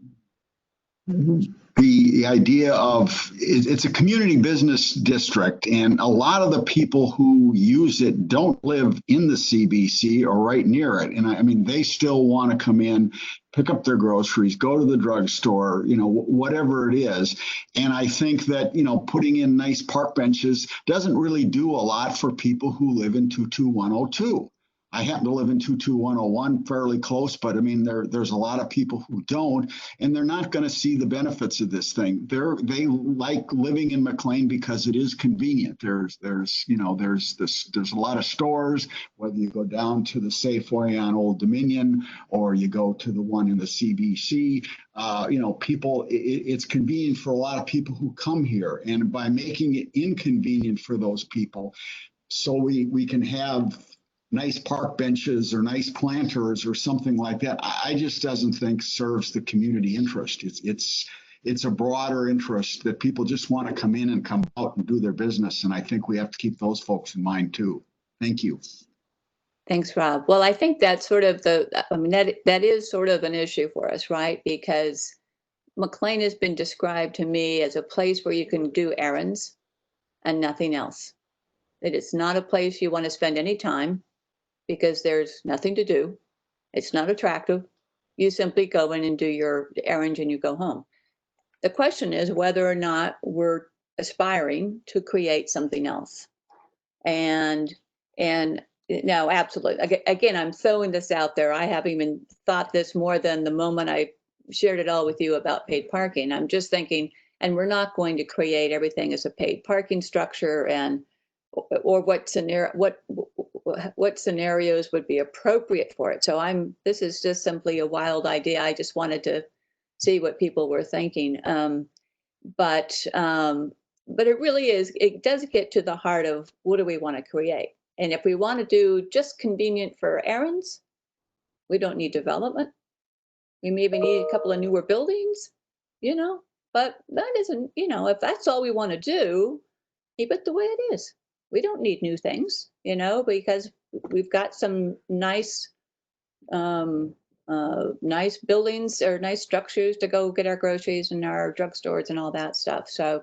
the idea of it's a community business district, and a lot of the people who use it don't live in the CBC or right near it. And I mean, they still want to come in, pick up their groceries, go to the drugstore, whatever it is. And I think that, putting in nice park benches doesn't really do a lot for people who live in 22102. I happen to live in 22101, fairly close, but I mean, there's a lot of people who don't, and they're not going to see the benefits of this thing. They like living in McLean because it is convenient. There's a lot of stores, whether you go down to the Safeway on Old Dominion or you go to the one in the CBC. It's convenient for a lot of people who come here, and by making it inconvenient for those people, so we can have nice park benches or nice planters or something like that, I just doesn't think serves the community interest. It's a broader interest that people just want to come in and come out and do their business. And I think we have to keep those folks in mind too. Thank you. Thanks, Rob. Well, I think that's sort of that is sort of an issue for us, right? Because McLean has been described to me as a place where you can do errands and nothing else. It is not a place you want to spend any time, because there's nothing to do. It's not attractive. You simply go in and do your errands and you go home. The question is whether or not we're aspiring to create something else. And no, absolutely. Again, I'm throwing this out there. I haven't even thought this more than the moment I shared it all with you about paid parking. I'm just thinking, and we're not going to create everything as a paid parking structure, or what scenarios would be appropriate for it. So this is just simply a wild idea. I just wanted to see what people were thinking. But it really is, it does get to the heart of what do we want to create? And if we want to do just convenient for errands, we don't need development. We maybe need a couple of newer buildings, but that isn't, if that's all we want to do, keep it the way it is. We don't need new things, because we've got some nice buildings or nice structures to go get our groceries and our drugstores and all that stuff. So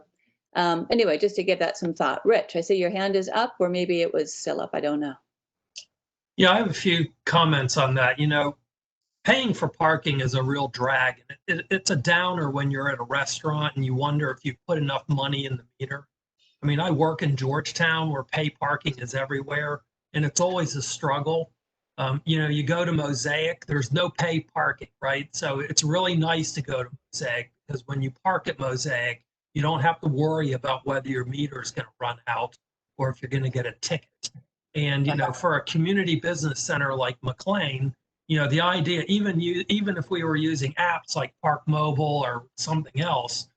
anyway, just to give that some thought. Rich, I see your hand is up, or maybe it was still up. I don't know. Yeah, I have a few comments on that. Paying for parking is a real drag. It's a downer when you're at a restaurant and you wonder if you put enough money in the meter. I mean, I work in Georgetown where pay parking is everywhere, and it's always a struggle. You go to Mosaic, there's no pay parking, right? So it's really nice to go to Mosaic, because when you park at Mosaic, you don't have to worry about whether your meter is going to run out or if you're going to get a ticket. And, for a community business center like McLean, you know, the idea, even if we were using apps like Park Mobile or something else,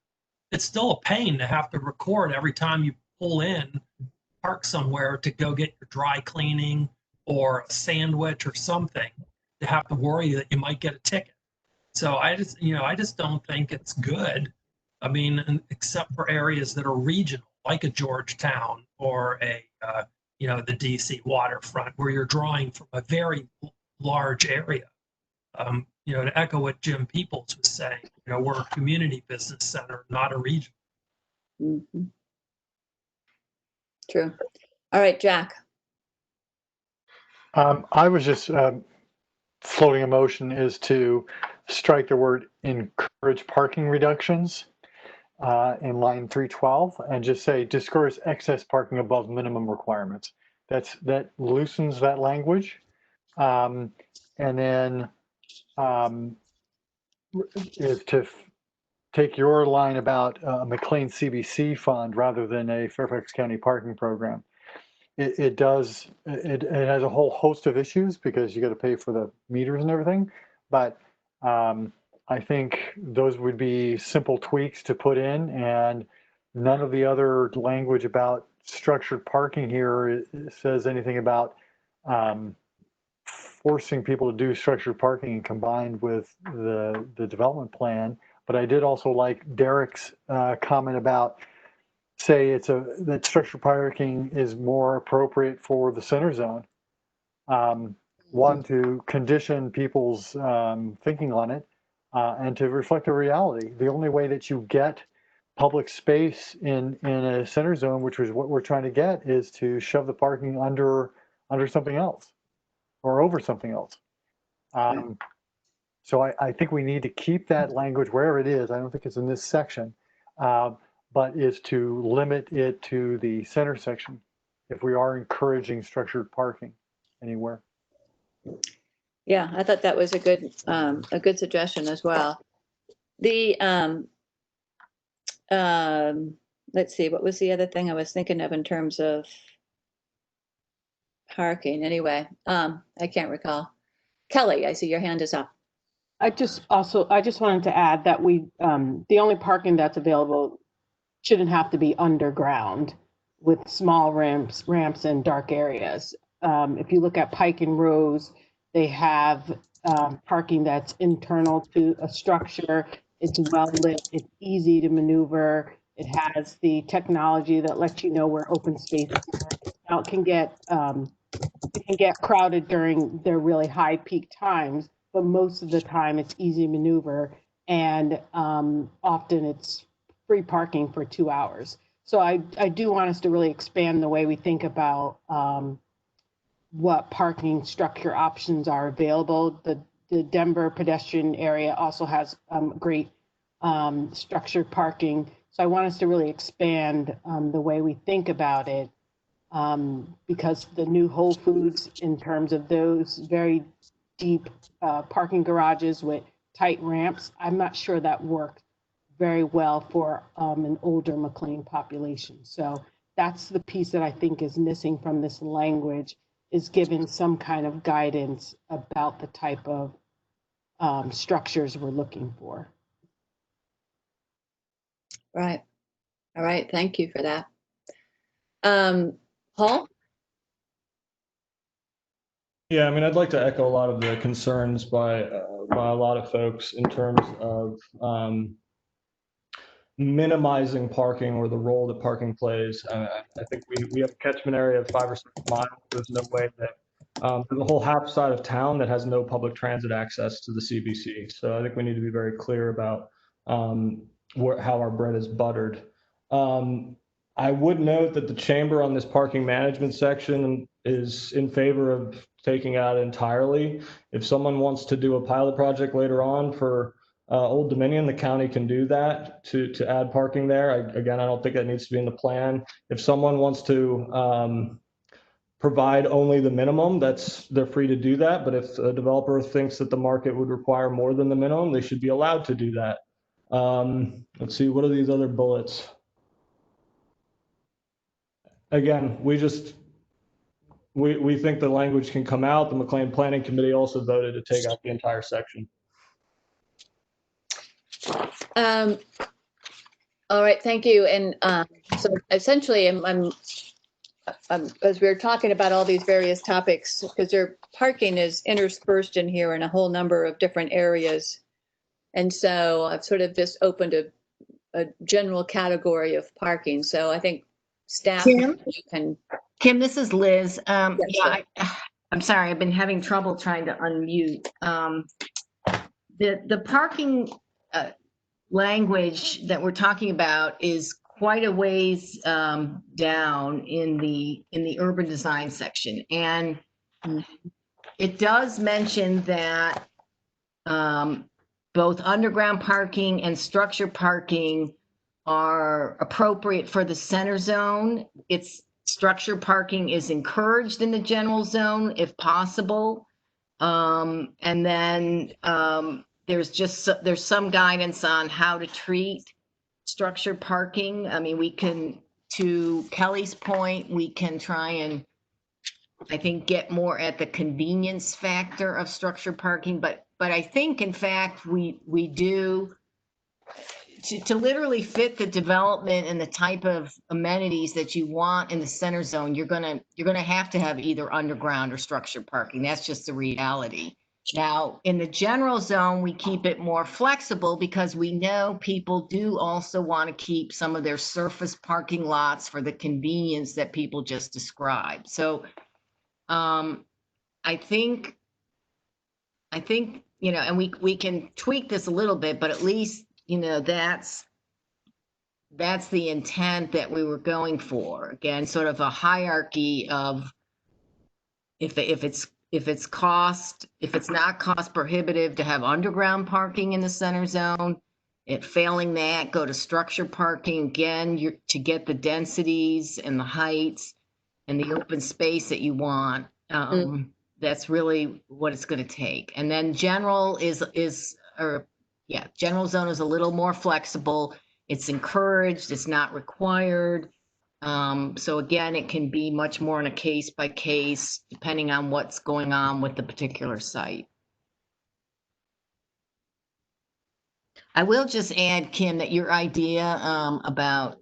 it's still a pain to have to record every time you pull in, park somewhere to go get your dry cleaning or a sandwich or something, to have to worry that you might get a ticket. So I just don't think it's good. I mean, except for areas that are regional, like a Georgetown or the DC waterfront, where you're drawing from a very large area. To echo what Jim Peoples was saying, we're a community business center, not a region. Mm-hmm. True. All right, Jack. I was just floating a motion is to strike the word encourage parking reductions in line 312 and just say discourage excess parking above minimum requirements. That loosens that language. And then is to take your line about a McLean CBC fund rather than a Fairfax County parking program. It has a whole host of issues because you got to pay for the meters and everything. But I think those would be simple tweaks to put in, and none of the other language about structured parking here says anything about forcing people to do structured parking combined with the development plan. But I did also like Derek's comment about, say that structured parking is more appropriate for the center zone. One, to condition people's thinking on it, and to reflect a reality. The only way that you get public space in a center zone, which is what we're trying to get, is to shove the parking under something else or over something else. So I think we need to keep that language where it is. I don't think it's in this section, but is to limit it to the center section if we are encouraging structured parking anywhere. Yeah, I thought that was a good suggestion as well. The let's see, what was the other thing I was thinking of in terms of parking? Anyway, I can't recall. Kelly, I see your hand is up. I just wanted to add that the only parking that's available shouldn't have to be underground with small ramps and dark areas. If you look at Pike and Rose, they have parking that's internal to a structure. It's well lit, it's easy to maneuver. It has the technology that lets you know where open space is. Now it can get crowded during their really high peak times, but most of the time it's easy to maneuver, and often it's free parking for 2 hours. So I do want us to really expand the way we think about what parking structure options are available. The Denver pedestrian area also has great structured parking. So I want us to really expand the way we think about it, because the new Whole Foods, in terms of those very deep parking garages with tight ramps, I'm not sure that worked very well for an older McLean population. So that's the piece that I think is missing from this language, is given some kind of guidance about the type of structures we're looking for. Right. All right. Thank you for that. Paul? Yeah, I mean, I'd like to echo a lot of the concerns by a lot of folks in terms of minimizing parking or the role that parking plays. I think we have a catchment area of 5 or 6 miles. There's no way that there's a whole half side of town that has no public transit access to the CBC. So I think we need to be very clear about how our bread is buttered. I would note that the chamber on this parking management section is in favor of taking out entirely. If someone wants to do a pilot project later on for Old Dominion, the county can do that to add parking there. Again, I don't think that needs to be in the plan. If someone wants to provide only the minimum, they're free to do that. But if a developer thinks that the market would require more than the minimum, they should be allowed to do that. Let's see, what are these other bullets? Again, we think the language can come out. The McLean Planning Committee also voted to take out the entire section. All right, thank you. And so essentially, as we were talking about all these various topics, because their parking is interspersed in here in a whole number of different areas. And so I've sort of just opened a general category of parking. So I think staff, Kim? you can. Kim, this is Liz. Yes, Yeah, I'm sorry, I've been having trouble trying to unmute. The parking language that we're talking about is quite a ways down in the urban design section. And it does mention that both underground parking and structure parking are appropriate for the center zone. It's structure parking is encouraged in the general zone if possible. And then there's some guidance on how to treat structure parking. I mean, we can, to Kelly's point, we can try and, I think, get more at the convenience factor of structure parking, but I think, in fact, we do to literally fit the development and the type of amenities that you want in the center zone. You're gonna have to have either underground or structure parking. That's just the reality. Now, in the general zone, we keep it more flexible because we know people do also want to keep some of their surface parking lots for the convenience that people just described. So I think, you know, and we can tweak this a little bit, but at least, you know, that's the intent that we were going for. Again, sort of a hierarchy of if it's not cost prohibitive to have underground parking in the center zone, failing that, go to structure parking again, to get the densities and the heights and the open space that you want. That's really what it's going to take. And then general general zone is a little more flexible. It's encouraged, it's not required. So again, it can be much more on a case by case, depending on what's going on with the particular site. I will just add, Kim, that your idea about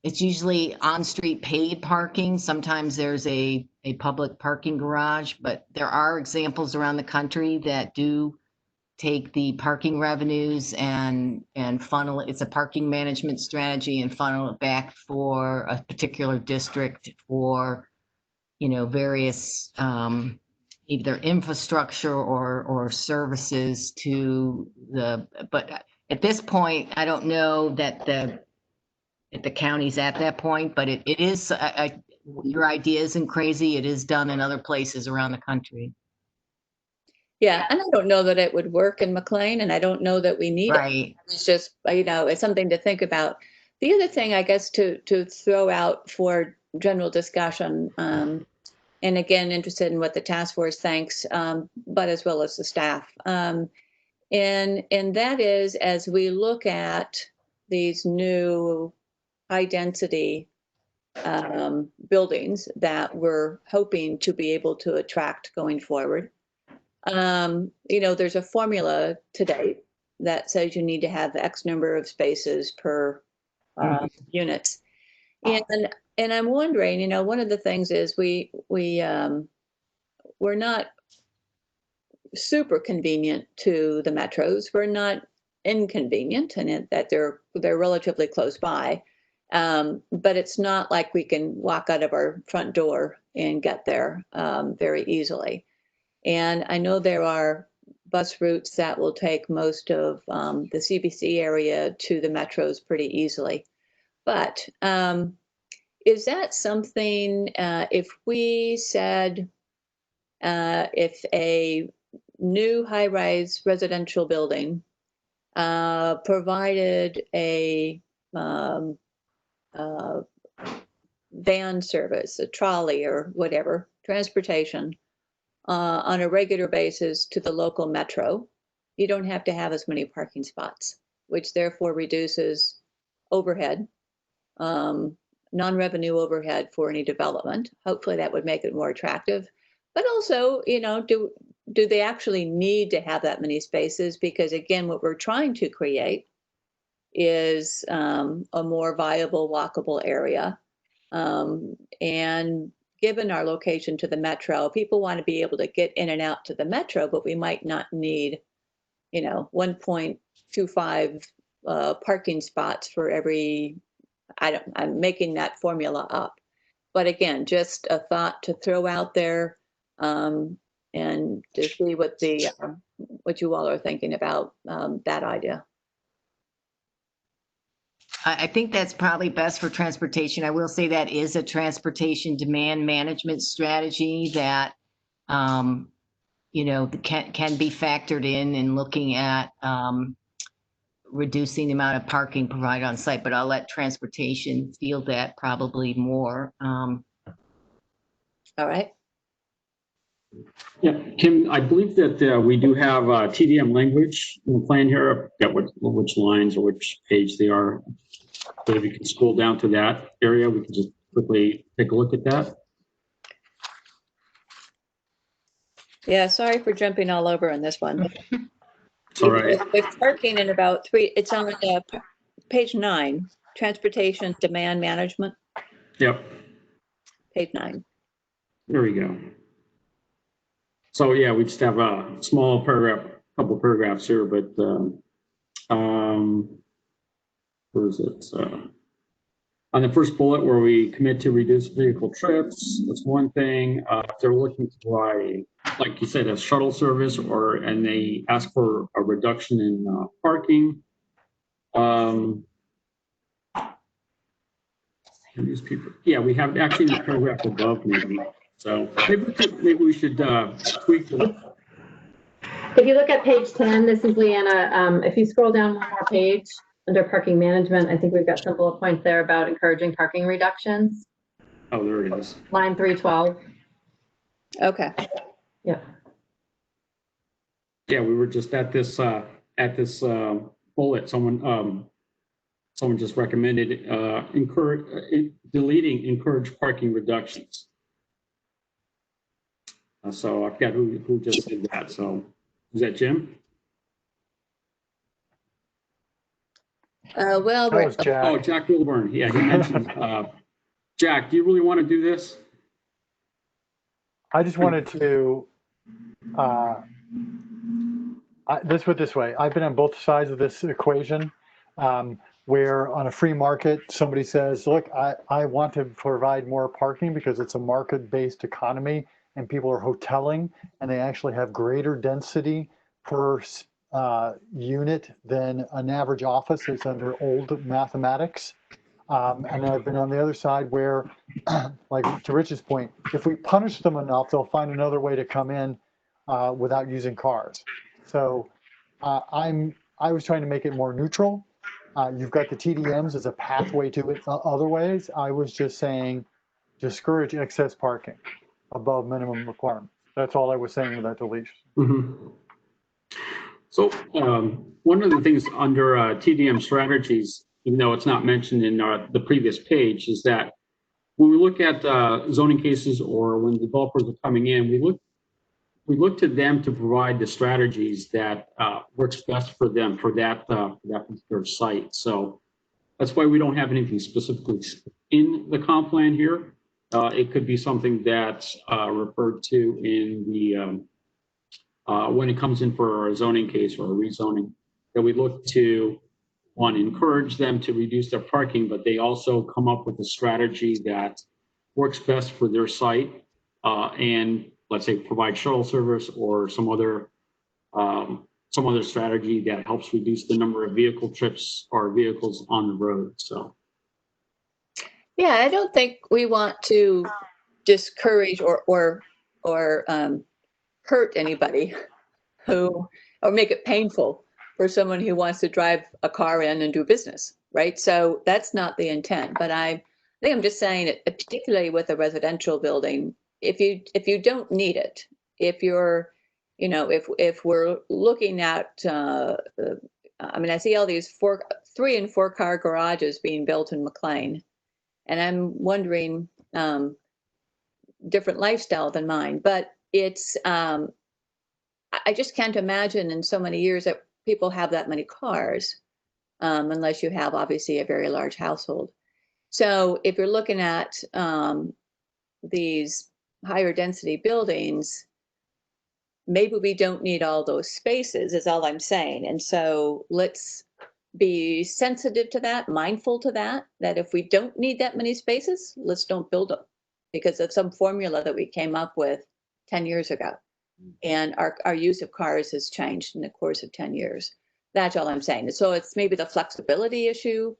it's usually on-street paid parking. Sometimes there's a public parking garage, but there are examples around the country that do take the parking revenues and funnel it. It's a parking management strategy and funnel it back for a particular district for, you know, various either infrastructure or services to but at this point, I don't know that the county's at that point, but it is, your idea isn't crazy. It is done in other places around the country. Yeah, and I don't know that it would work in McLean, and I don't know that we need it. It's just, you know, it's something to think about. The other thing, I guess, to throw out for general discussion, and again, interested in what the task force thinks, but as well as the staff. And that is, as we look at these new high density buildings that we're hoping to be able to attract going forward. You know, there's a formula today that says you need to have X number of spaces per unit. And I'm wondering, you know, one of the things is we're not super convenient to the metros. We're not inconvenient in that they're relatively close by. But it's not like we can walk out of our front door and get there very easily. And I know there are bus routes that will take most of the CBC area to the metros pretty easily. But is that something, if we said, if a new high-rise residential building provided a van service, a trolley or whatever, transportation, on a regular basis to the local metro, you don't have to have as many parking spots, which therefore reduces overhead non-revenue overhead for any development. Hopefully that would make it more attractive. But also, do they actually need to have that many spaces? Because again, what we're trying to create is a more viable, walkable area. And given our location to the metro, people want to be able to get in and out to the metro, but we might not need, 1.25 parking spots for every, I'm making that formula up. But again, just a thought to throw out there, and to see what you all are thinking about that idea. I think that's probably best for transportation. I will say that is a transportation demand management strategy that, can be factored in looking at reducing the amount of parking provided on site, but I'll let transportation field that probably more. All right. Yeah, Kim, I believe that we do have TDM language in the plan here. I forget which lines or which page they are. So if you can scroll down to that area, we can just quickly take a look at that. Yeah, sorry for jumping all over on this one. It's all right. With parking in about it's on page 9, transportation demand management. Yep. Page 9. There we go. So yeah, we just have a small paragraph, couple paragraphs here, but where is it? On the first bullet where we commit to reduce vehicle trips, that's one thing. If they're looking to provide, like you said, a shuttle service, and they ask for a reduction in parking. These people, yeah, we have actually in the paragraph above maybe. So maybe we should tweak it. If you look at page 10, this is Leanna. If you scroll down one more page under parking management, I think we've got some bullet points there about encouraging parking reductions. Oh, there it is. Line 312. Okay. Yeah. Yeah, we were just at this bullet. Someone just recommended deleting encourage parking reductions. So I forgot who just did that. So is that Jim? Well, That was Jack. Oh, Jack Wilburn. Yeah, he mentioned. Jack, do you really want to do this? I just wanted to, let's put it this way. I've been on both sides of this equation, where on a free market, somebody says, look, I want to provide more parking because it's a market-based economy and people are hoteling and they actually have greater density per unit than an average office is under old mathematics. And I've been on the other side where, like to Rich's point, if we punish them enough, they'll find another way to come in without using cars. So I was trying to make it more neutral. You've got the TDMs as a pathway to it other ways. I was just saying discourage excess parking above minimum requirements. That's all I was saying with that deletion. Mm-hmm. So one of the things under TDM strategies, even though it's not mentioned in the previous page, is that when we look at zoning cases or when developers are coming in, we look to them to provide the strategies that works best for them for that particular site. So that's why we don't have anything specifically in the comp plan here. It could be something that's referred to in the when it comes in for a zoning case or a rezoning, that we look to, one, encourage them to reduce their parking, but they also come up with a strategy that works best for their site, and let's say provide shuttle service or some other strategy that helps reduce the number of vehicle trips or vehicles on the road. So. Yeah, I don't think we want to discourage or hurt anybody or make it painful for someone who wants to drive a car in and do business, right? So that's not the intent. But I think I'm just saying it, particularly with a residential building, if you don't need it, if you're, if we're looking at, I mean, I see all these 3 and 4 car garages being built in McLean. and I'm wondering, different lifestyle than mine, but it's, I just can't imagine in so many years that people have that many cars, unless you have obviously a very large household. So if you're looking at these higher density buildings, maybe we don't need all those spaces is all I'm saying. And so let's be sensitive to that, mindful to that, that if we don't need that many spaces, let's don't build them because of some formula that we came up with 10 years ago. And our use of cars has changed in the course of 10 years. That's all I'm saying. So it's maybe the flexibility issue.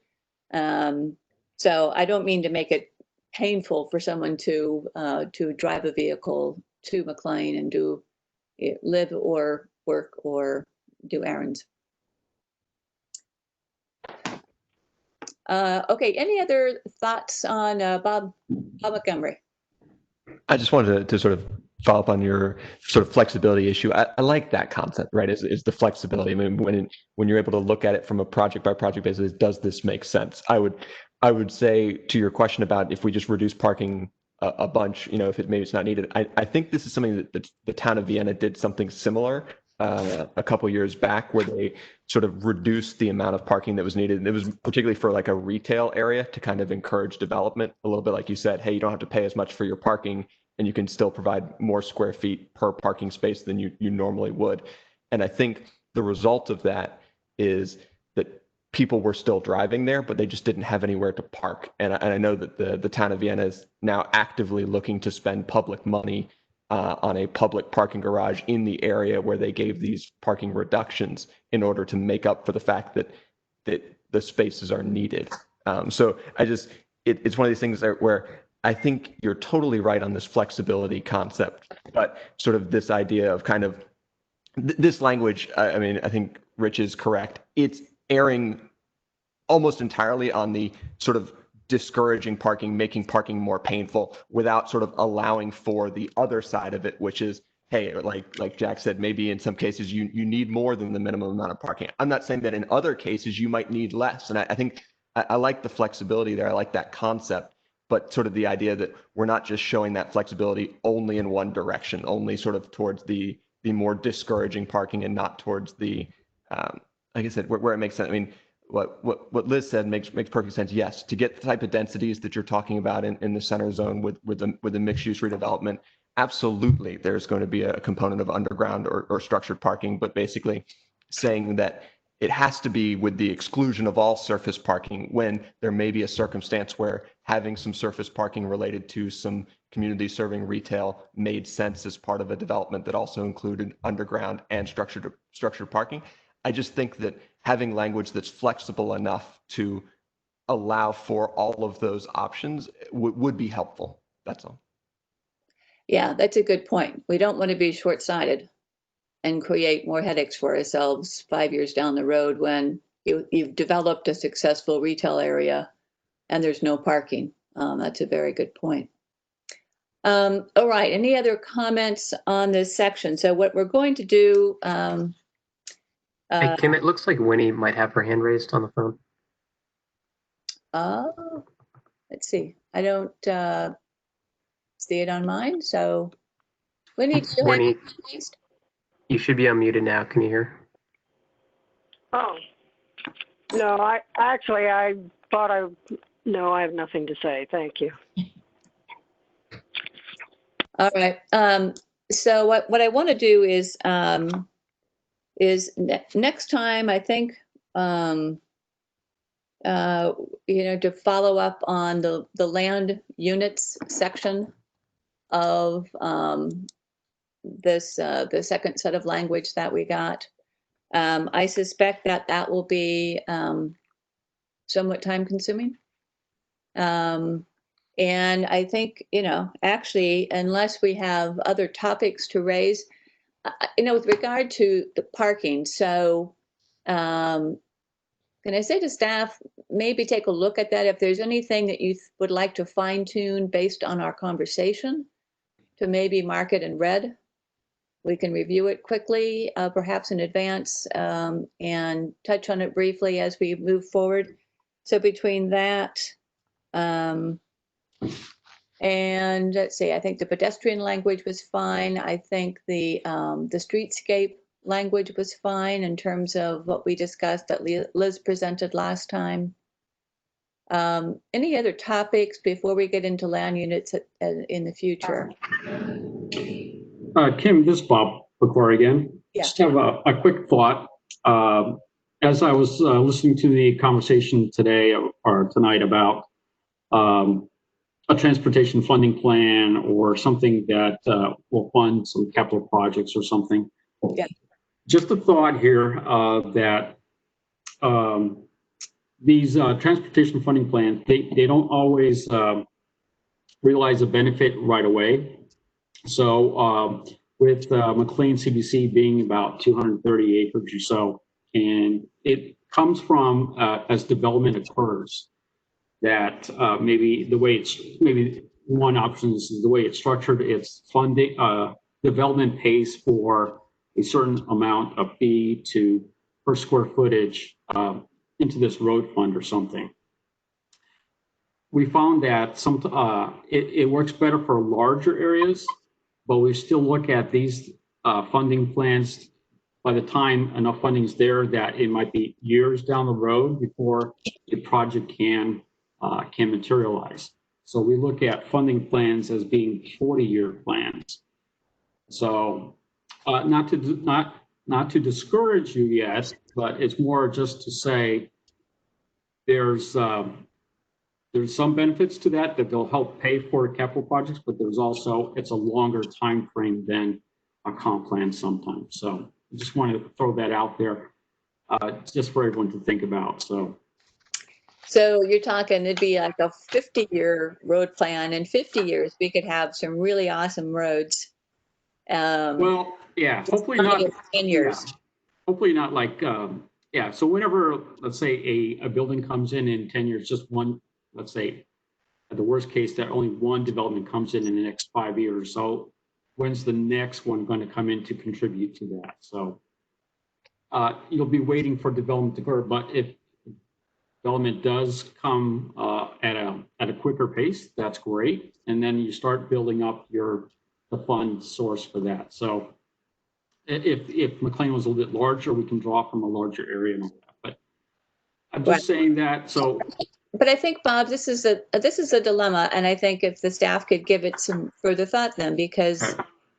So I don't mean to make it painful for someone to drive a vehicle to McLean and do live or work or do errands. Okay, any other thoughts on Bob Montgomery? I just wanted to sort of follow up on your sort of flexibility issue. I like that concept, right? Is the flexibility. I mean, when you're able to look at it from a project by project basis, does this make sense? I would say to your question about if we just reduce parking a bunch, you know, if maybe it's not needed. I think this is something that the town of Vienna did something similar a couple years back, where they sort of reduced the amount of parking that was needed. And it was particularly for like a retail area to kind of encourage development a little bit. Like you said, hey, you don't have to pay as much for your parking, and you can still provide more square feet per parking space than you normally would. And I think the result of that is that people were still driving there, but they just didn't have anywhere to park. And I know that the town of Vienna is now actively looking to spend public money on a public parking garage in the area where they gave these parking reductions in order to make up for the fact that the spaces are needed. So it's one of these things where I think you're totally right on this flexibility concept, but sort of this idea of kind of this language, I mean, I think Rich is correct. It's erring almost entirely on the sort of discouraging parking, making parking more painful without sort of allowing for the other side of it, which is, hey, like Jack said, maybe in some cases you need more than the minimum amount of parking. I'm not saying that in other cases you might need less. And I think I like the flexibility there. I like that concept, but sort of the idea that we're not just showing that flexibility only in one direction, only sort of towards the more discouraging parking and not towards the, like I said, where it makes sense. I mean, what Liz said makes perfect sense. Yes, to get the type of densities that you're talking about in the center zone with the mixed use redevelopment, absolutely, there's going to be a component of underground or structured parking, but basically saying that it has to be with the exclusion of all surface parking when there may be a circumstance where having some surface parking related to some community serving retail made sense as part of a development that also included underground and structured parking. I just think that having language that's flexible enough to allow for all of those options would be helpful. That's all. Yeah, that's a good point. We don't want to be short-sighted and create more headaches for ourselves 5 years down the road when you've developed a successful retail area and there's no parking. That's a very good point. All right, any other comments on this section? So what we're going to do, hey, Kim, it looks like Winnie might have her hand raised on the phone. Let's see. I don't see it on mine. So Winnie, do you have your hand raised? You should be unmuted now. Can you hear? Oh, no, I thought no, I have nothing to say. Thank you. All right. So what I want to do is next time, I think, to follow up on the land units section of the second set of language that we got. I suspect that will be somewhat time consuming. And I think, actually, unless we have other topics to raise, with regard to the parking, so can I say to staff, maybe take a look at that if there's anything that you would like to fine tune based on our conversation, to maybe mark it in red. We can review it quickly, perhaps in advance, and touch on it briefly as we move forward. So between that And let's see, I think the pedestrian language was fine. I think the streetscape language was fine in terms of what we discussed that Liz presented last time. Any other topics before we get into land units in the future? Kim, this is Bob Pacora again. Yeah. Just have a quick thought. As I was listening to the conversation today or tonight about a transportation funding plan or something that will fund some capital projects or something. Yeah. Just a thought here that these transportation funding plans, they don't always realize the benefit right away. So with McLean CBC being about 230 acres or so, and it comes from as development occurs, that maybe the way maybe one option is the way it's structured, it's funding, development pays for a certain amount of fee to per square footage into this road fund or something. We found that it works better for larger areas, but we still look at these funding plans. By the time enough funding is there, that it might be years down the road before a project can materialize. So we look at funding plans as being 40-year plans. So not to discourage you yet, but it's more just to say there's some benefits to that they'll help pay for capital projects, but there's also, it's a longer time frame than a comp plan sometimes. So I just wanted to throw that out there just for everyone to think about. So you're talking it'd be like a 50-year road plan. In 50 years, we could have some really awesome roads. Well, yeah, hopefully not 10 years. Yeah, hopefully not like, yeah. So whenever, let's say a building comes in 10 years, just one, let's say at the worst case that only one development comes in the next 5 years. So when's the next one going to come in to contribute to that? So you'll be waiting for development to occur, but if development does come at a quicker pace, that's great. And then you start building up the fund source for that. So if McLean was a little bit larger, we can draw from a larger area and all that. But I'm just saying that. So, but I think, Bob, this is a dilemma, and I think if the staff could give it some further thought, then, because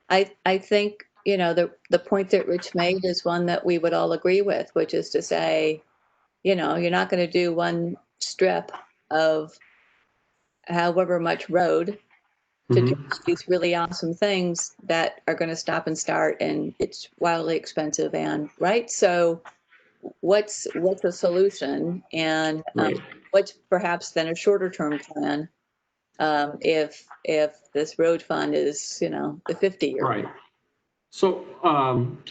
I think the point that Rich made is one that we would all agree with, which is to say, you're not going to do one strip of however much road to do these really awesome things that are going to stop and start, and it's wildly expensive. And right, so what's a solution, and what's perhaps then a shorter term plan if this road fund is the 50-year right. So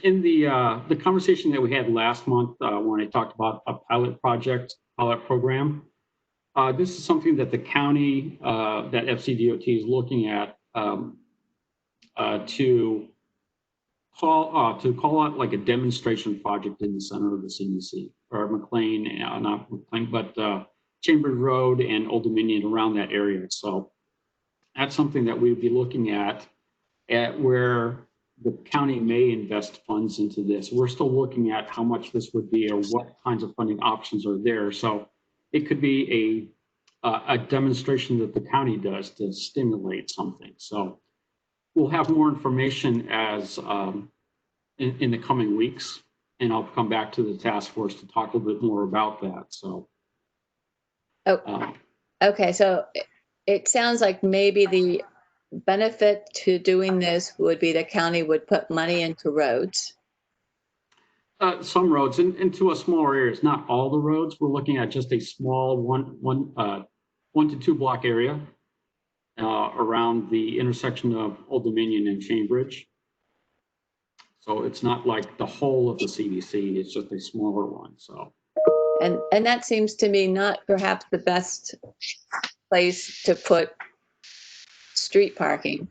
in the conversation that we had last month when I talked about a pilot program, this is something that the county, that FCDOT is looking at to call out like a demonstration project in the center of the CDC or McLean, not McLean, but Chambers Road and Old Dominion around that area. So that's something that we would be looking at where the county may invest funds into this. We're still looking at how much this would be or what kinds of funding options are there. So it could be a demonstration that the county does to stimulate something. So we'll have more information as in the coming weeks, and I'll come back to the task force to talk a little bit more about that. So. Okay, so it sounds like maybe the benefit to doing this would be the county would put money into roads. Some roads into a smaller areas, not all the roads. We're looking at just a small one to two block area around the intersection of Old Dominion and Chambridge. So it's not like the whole of the CDC, it's just a smaller one. So. And that seems to me not perhaps the best place to put street parking.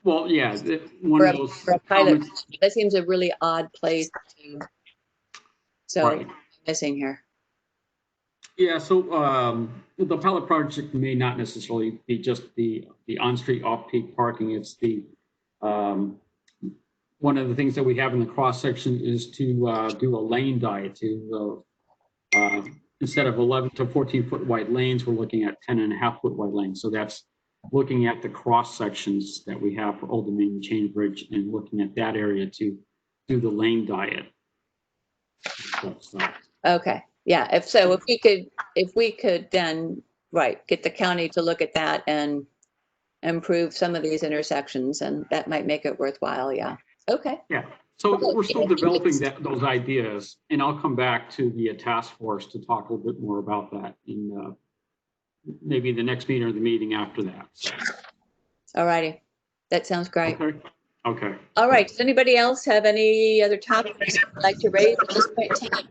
Well, yeah, one of those for a pilot. That seems a really odd place to. So missing here. Yeah, so the pilot project may not necessarily be just the on-street off-peak parking. It's the one of the things that we have in the cross section is to do a lane diet to instead of 11 to 14 foot wide lanes, we're looking at 10.5 foot wide lanes. So that's looking at the cross sections that we have for Old Dominion Chain Bridge and looking at that area to do the lane diet. So, Okay, yeah, if we could then, right, get the county to look at that and improve some of these intersections, and that might make it worthwhile, yeah. Okay. yeah, so we're still developing those ideas, and I'll come back to the task force to talk a little bit more about that in maybe the next meeting or the meeting after that. So. All righty, that sounds great. Okay. Okay. All right, does anybody else have any other topics they'd like to raise at this point in time?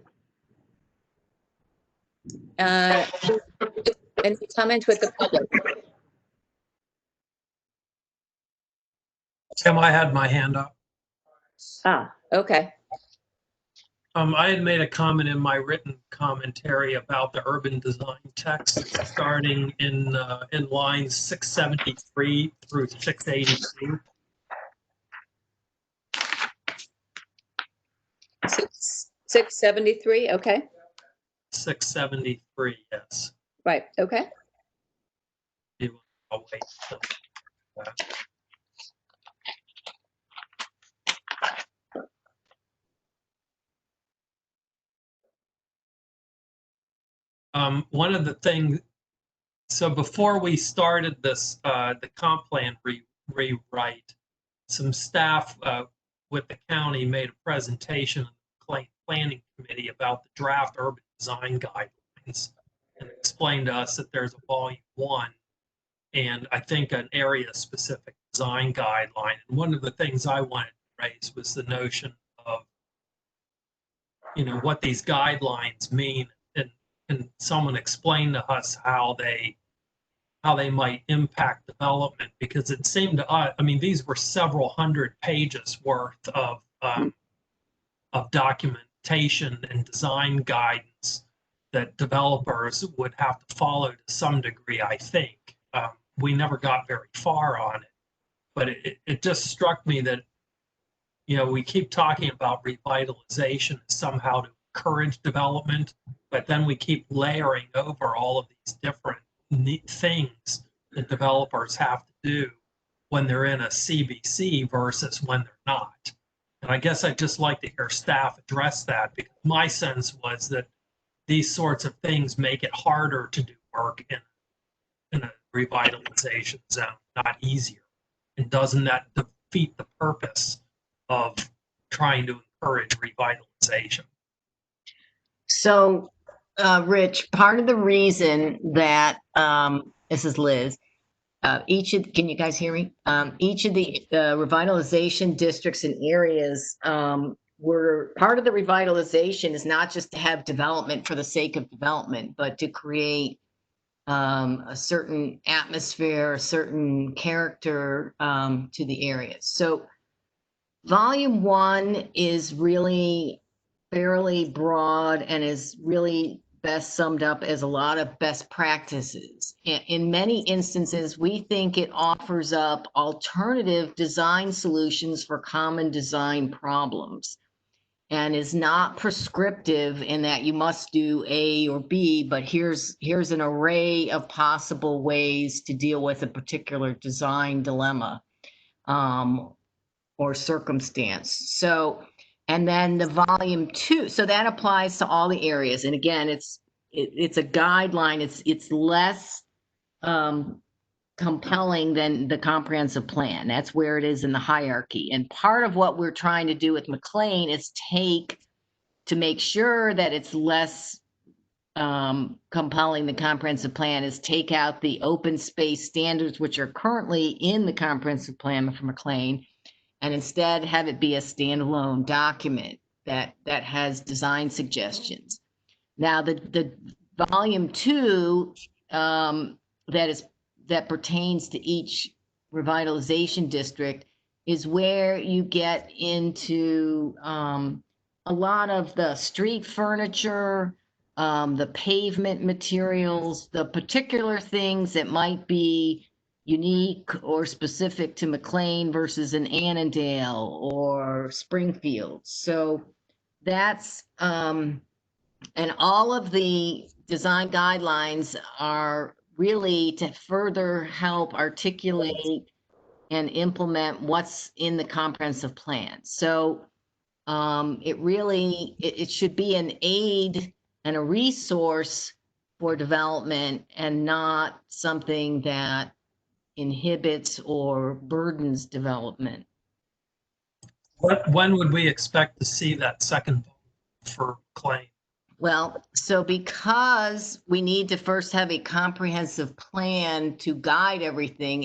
Any comments with the public? Tim, I had my hand up. Ah, okay. I had made a comment in my written commentary about the urban design text starting in lines 673 through 682. 673, okay. 673, yes. Right, okay. I'll wait until that. One of the things, so before we started this, the comp plan rewrite, some staff with the county made a presentation to the planning committee about the draft urban design guidelines and explained to us that there's a volume 1 and I think an area specific design guideline. And one of the things I wanted to raise was the notion of, you know, what these guidelines mean. And someone explain to us how they might impact development, because it seemed to us, I mean, these were several hundred pages worth of documentation and design guidance that developers would have to follow to some degree, I think. We never got very far on it, but it just struck me that, you know, we keep talking about revitalization somehow to encourage development, but then we keep layering over all of these different neat things that developers have to do when they're in a CBC versus when they're not. And I guess I'd just like to hear staff address that, because my sense was that these sorts of things make it harder to do work in a revitalization zone, not easier. And doesn't that defeat the purpose of trying to encourage revitalization? So, Rich, part of the reason that, this is Liz, can you guys hear me? Each of the revitalization districts and areas, were part of the revitalization is not just to have development for the sake of development, but to create a certain atmosphere, a certain character to the areas. So volume 1 is really fairly broad and is really best summed up as a lot of best practices. In many instances, we think it offers up alternative design solutions for common design problems and is not prescriptive in that you must do A or B, but here's an array of possible ways to deal with a particular design dilemma or circumstance. So, and then the volume 2, so that applies to all the areas. And again, it's a guideline. It's less compelling than the comprehensive plan. That's where it is in the hierarchy. And part of what we're trying to do with McLean is to make sure that it's less compelling, the comprehensive plan, is take out the open space standards, which are currently in the comprehensive plan for McLean, and instead have it be a standalone document that has design suggestions. Now, the volume 2 that pertains to each revitalization district is where you get into a lot of the street furniture, the pavement materials, the particular things that might be unique or specific to McLean versus an Annandale or Springfield. So that's, and all of the design guidelines are really to further help articulate and implement what's in the comprehensive plan. So it should be an aid and a resource for development and not something that inhibits or burdens development. When would we expect to see that second vote for claim? Well, so because we need to first have a comprehensive plan to guide everything,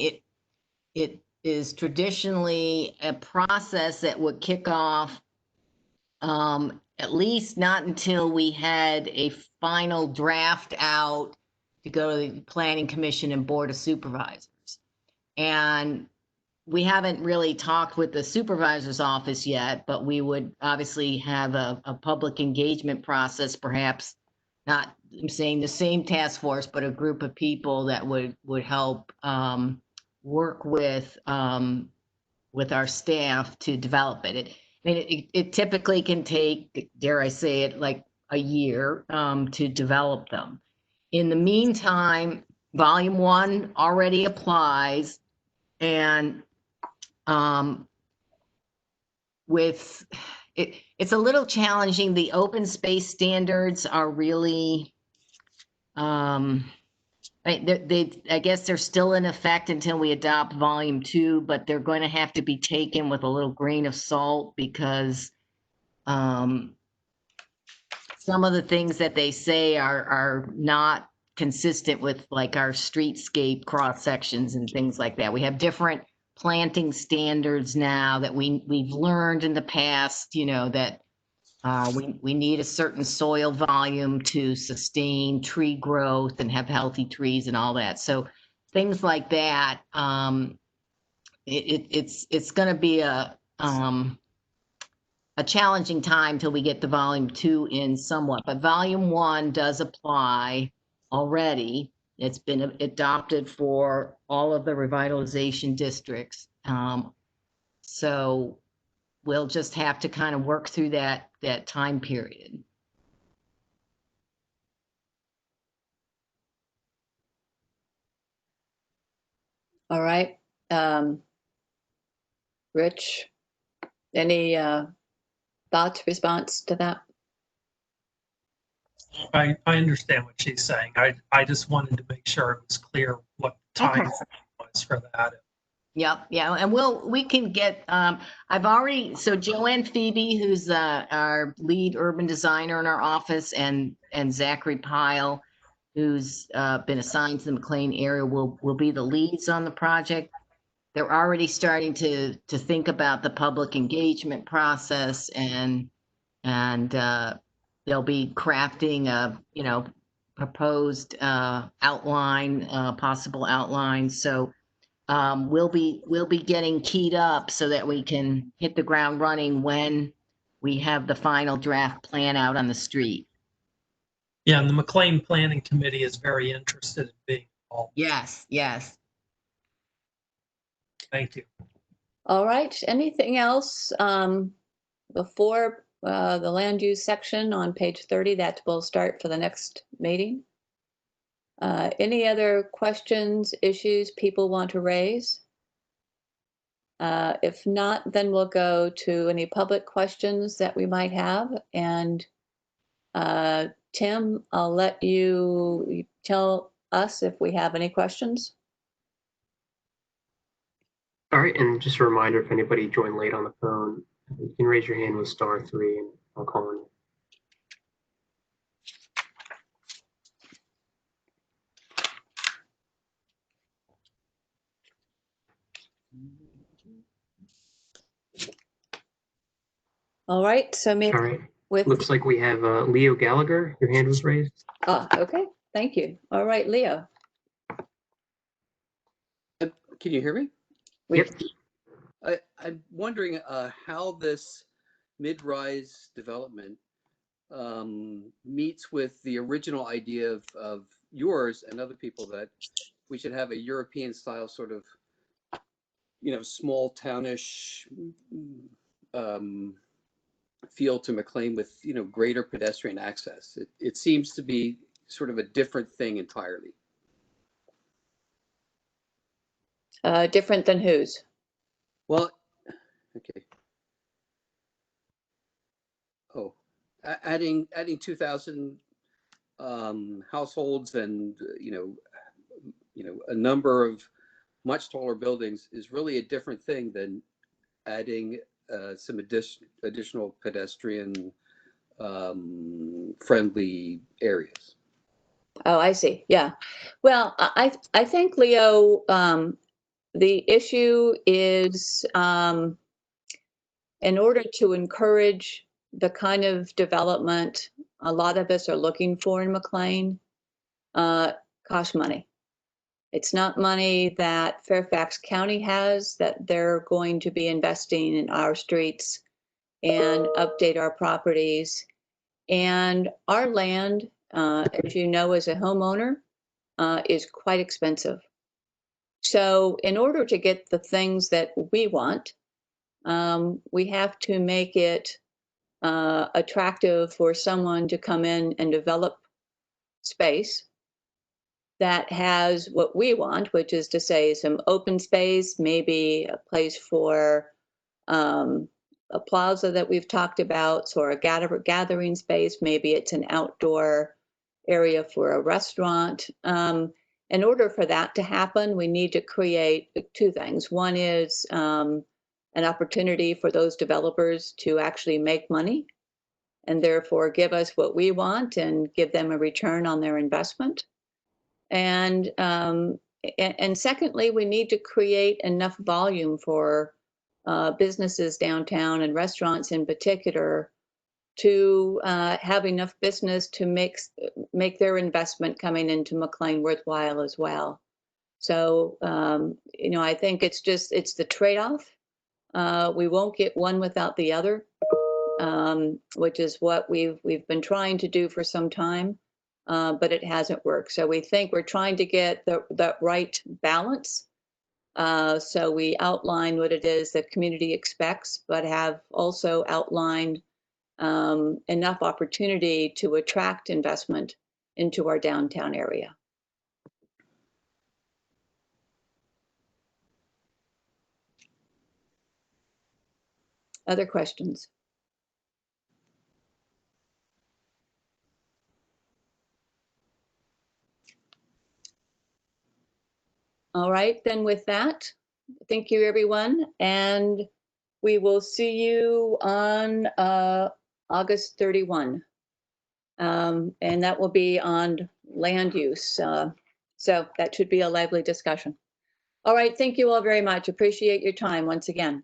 it is traditionally a process that would kick off at least not until we had a final draft out to go to the Planning Commission and Board of Supervisors. And we haven't really talked with the supervisor's office yet, but we would obviously have a public engagement process, perhaps not, I'm saying the same task force, but a group of people that would help work with our staff to develop it. I mean, it typically can take, dare I say it, like a year to develop them. In the meantime, volume 1 already applies, and with it, it's a little challenging. The open space standards are really, I guess they're still in effect until we adopt volume 2, but they're going to have to be taken with a little grain of salt because some of the things that they say are not consistent with like our streetscape cross sections and things like that. We have different planting standards now that we've learned in the past, you know, that we need a certain soil volume to sustain tree growth and have healthy trees and all that. So things like that, it's going to be a challenging time till we get the volume 2 in somewhat, but volume 1 does apply already. It's been adopted for all of the revitalization districts. So we'll just have to kind of work through that time period. All right. Rich, any thoughts, response to that? I understand what she's saying. I just wanted to make sure it was clear what time was for that. Yep, yeah, and we can get, I've already, so Joanne Phoebe, who's our lead urban designer in our office, and Zachary Pyle, who's been assigned to the McLean area, will be the leads on the project. They're already starting to think about the public engagement process, and they'll be crafting a, you know, proposed outline, possible outline. So we'll be getting keyed up so that we can hit the ground running when we have the final draft plan out on the street. Yeah, and the McLean Planning Committee is very interested in being involved. Yes, yes. Thank you. All right, anything else before the land use section on page 30 that will start for the next meeting? Any other questions, issues people want to raise? If not, then we'll go to any public questions that we might have. And Tim, I'll let you tell us if we have any questions. All right, and just a reminder, if anybody joined late on the phone, you can raise your hand with *3 and I'll call on you. All right, so maybe All right, with looks like we have Leo Gallagher. Your hand was raised. okay, thank you. All right, Leo. Can you hear me? Yep. I'm wondering how this mid-rise development meets with the original idea of yours and other people, that we should have a European style sort of, small townish feel to McLean with, greater pedestrian access. It seems to be sort of a different thing entirely. Different than whose? Well, okay. Oh, adding 2,000 households and a number of much taller buildings is really a different thing than adding some additional pedestrian friendly areas. Oh, I see. Yeah. Well, I think, Leo, the issue is in order to encourage the kind of development a lot of us are looking for in McLean, costs money. It's not money that Fairfax County has that they're going to be investing in our streets and update our properties. And our land, as you know, as a homeowner, is quite expensive. So in order to get the things that we want, we have to make it attractive for someone to come in and develop space that has what we want, which is to say some open space, maybe a place for a plaza that we've talked about, or a gathering space. Maybe it's an outdoor area for a restaurant. In order for that to happen, we need to create two things. One is an opportunity for those developers to actually make money and therefore give us what we want and give them a return on their investment. And secondly, we need to create enough volume for businesses downtown and restaurants in particular to have enough business to make their investment coming into McLean worthwhile as well. So, I think it's the trade-off. We won't get one without the other, which is what we've been trying to do for some time, but it hasn't worked. So we think we're trying to get the right balance. So we outline what it is the community expects, but have also outlined enough opportunity to attract investment into our downtown area. Other questions? All right, then with that, thank you, everyone. And we will see you on August 31. And that will be on land use. So that should be a lively discussion. All right, thank you all very much. Appreciate your time once again.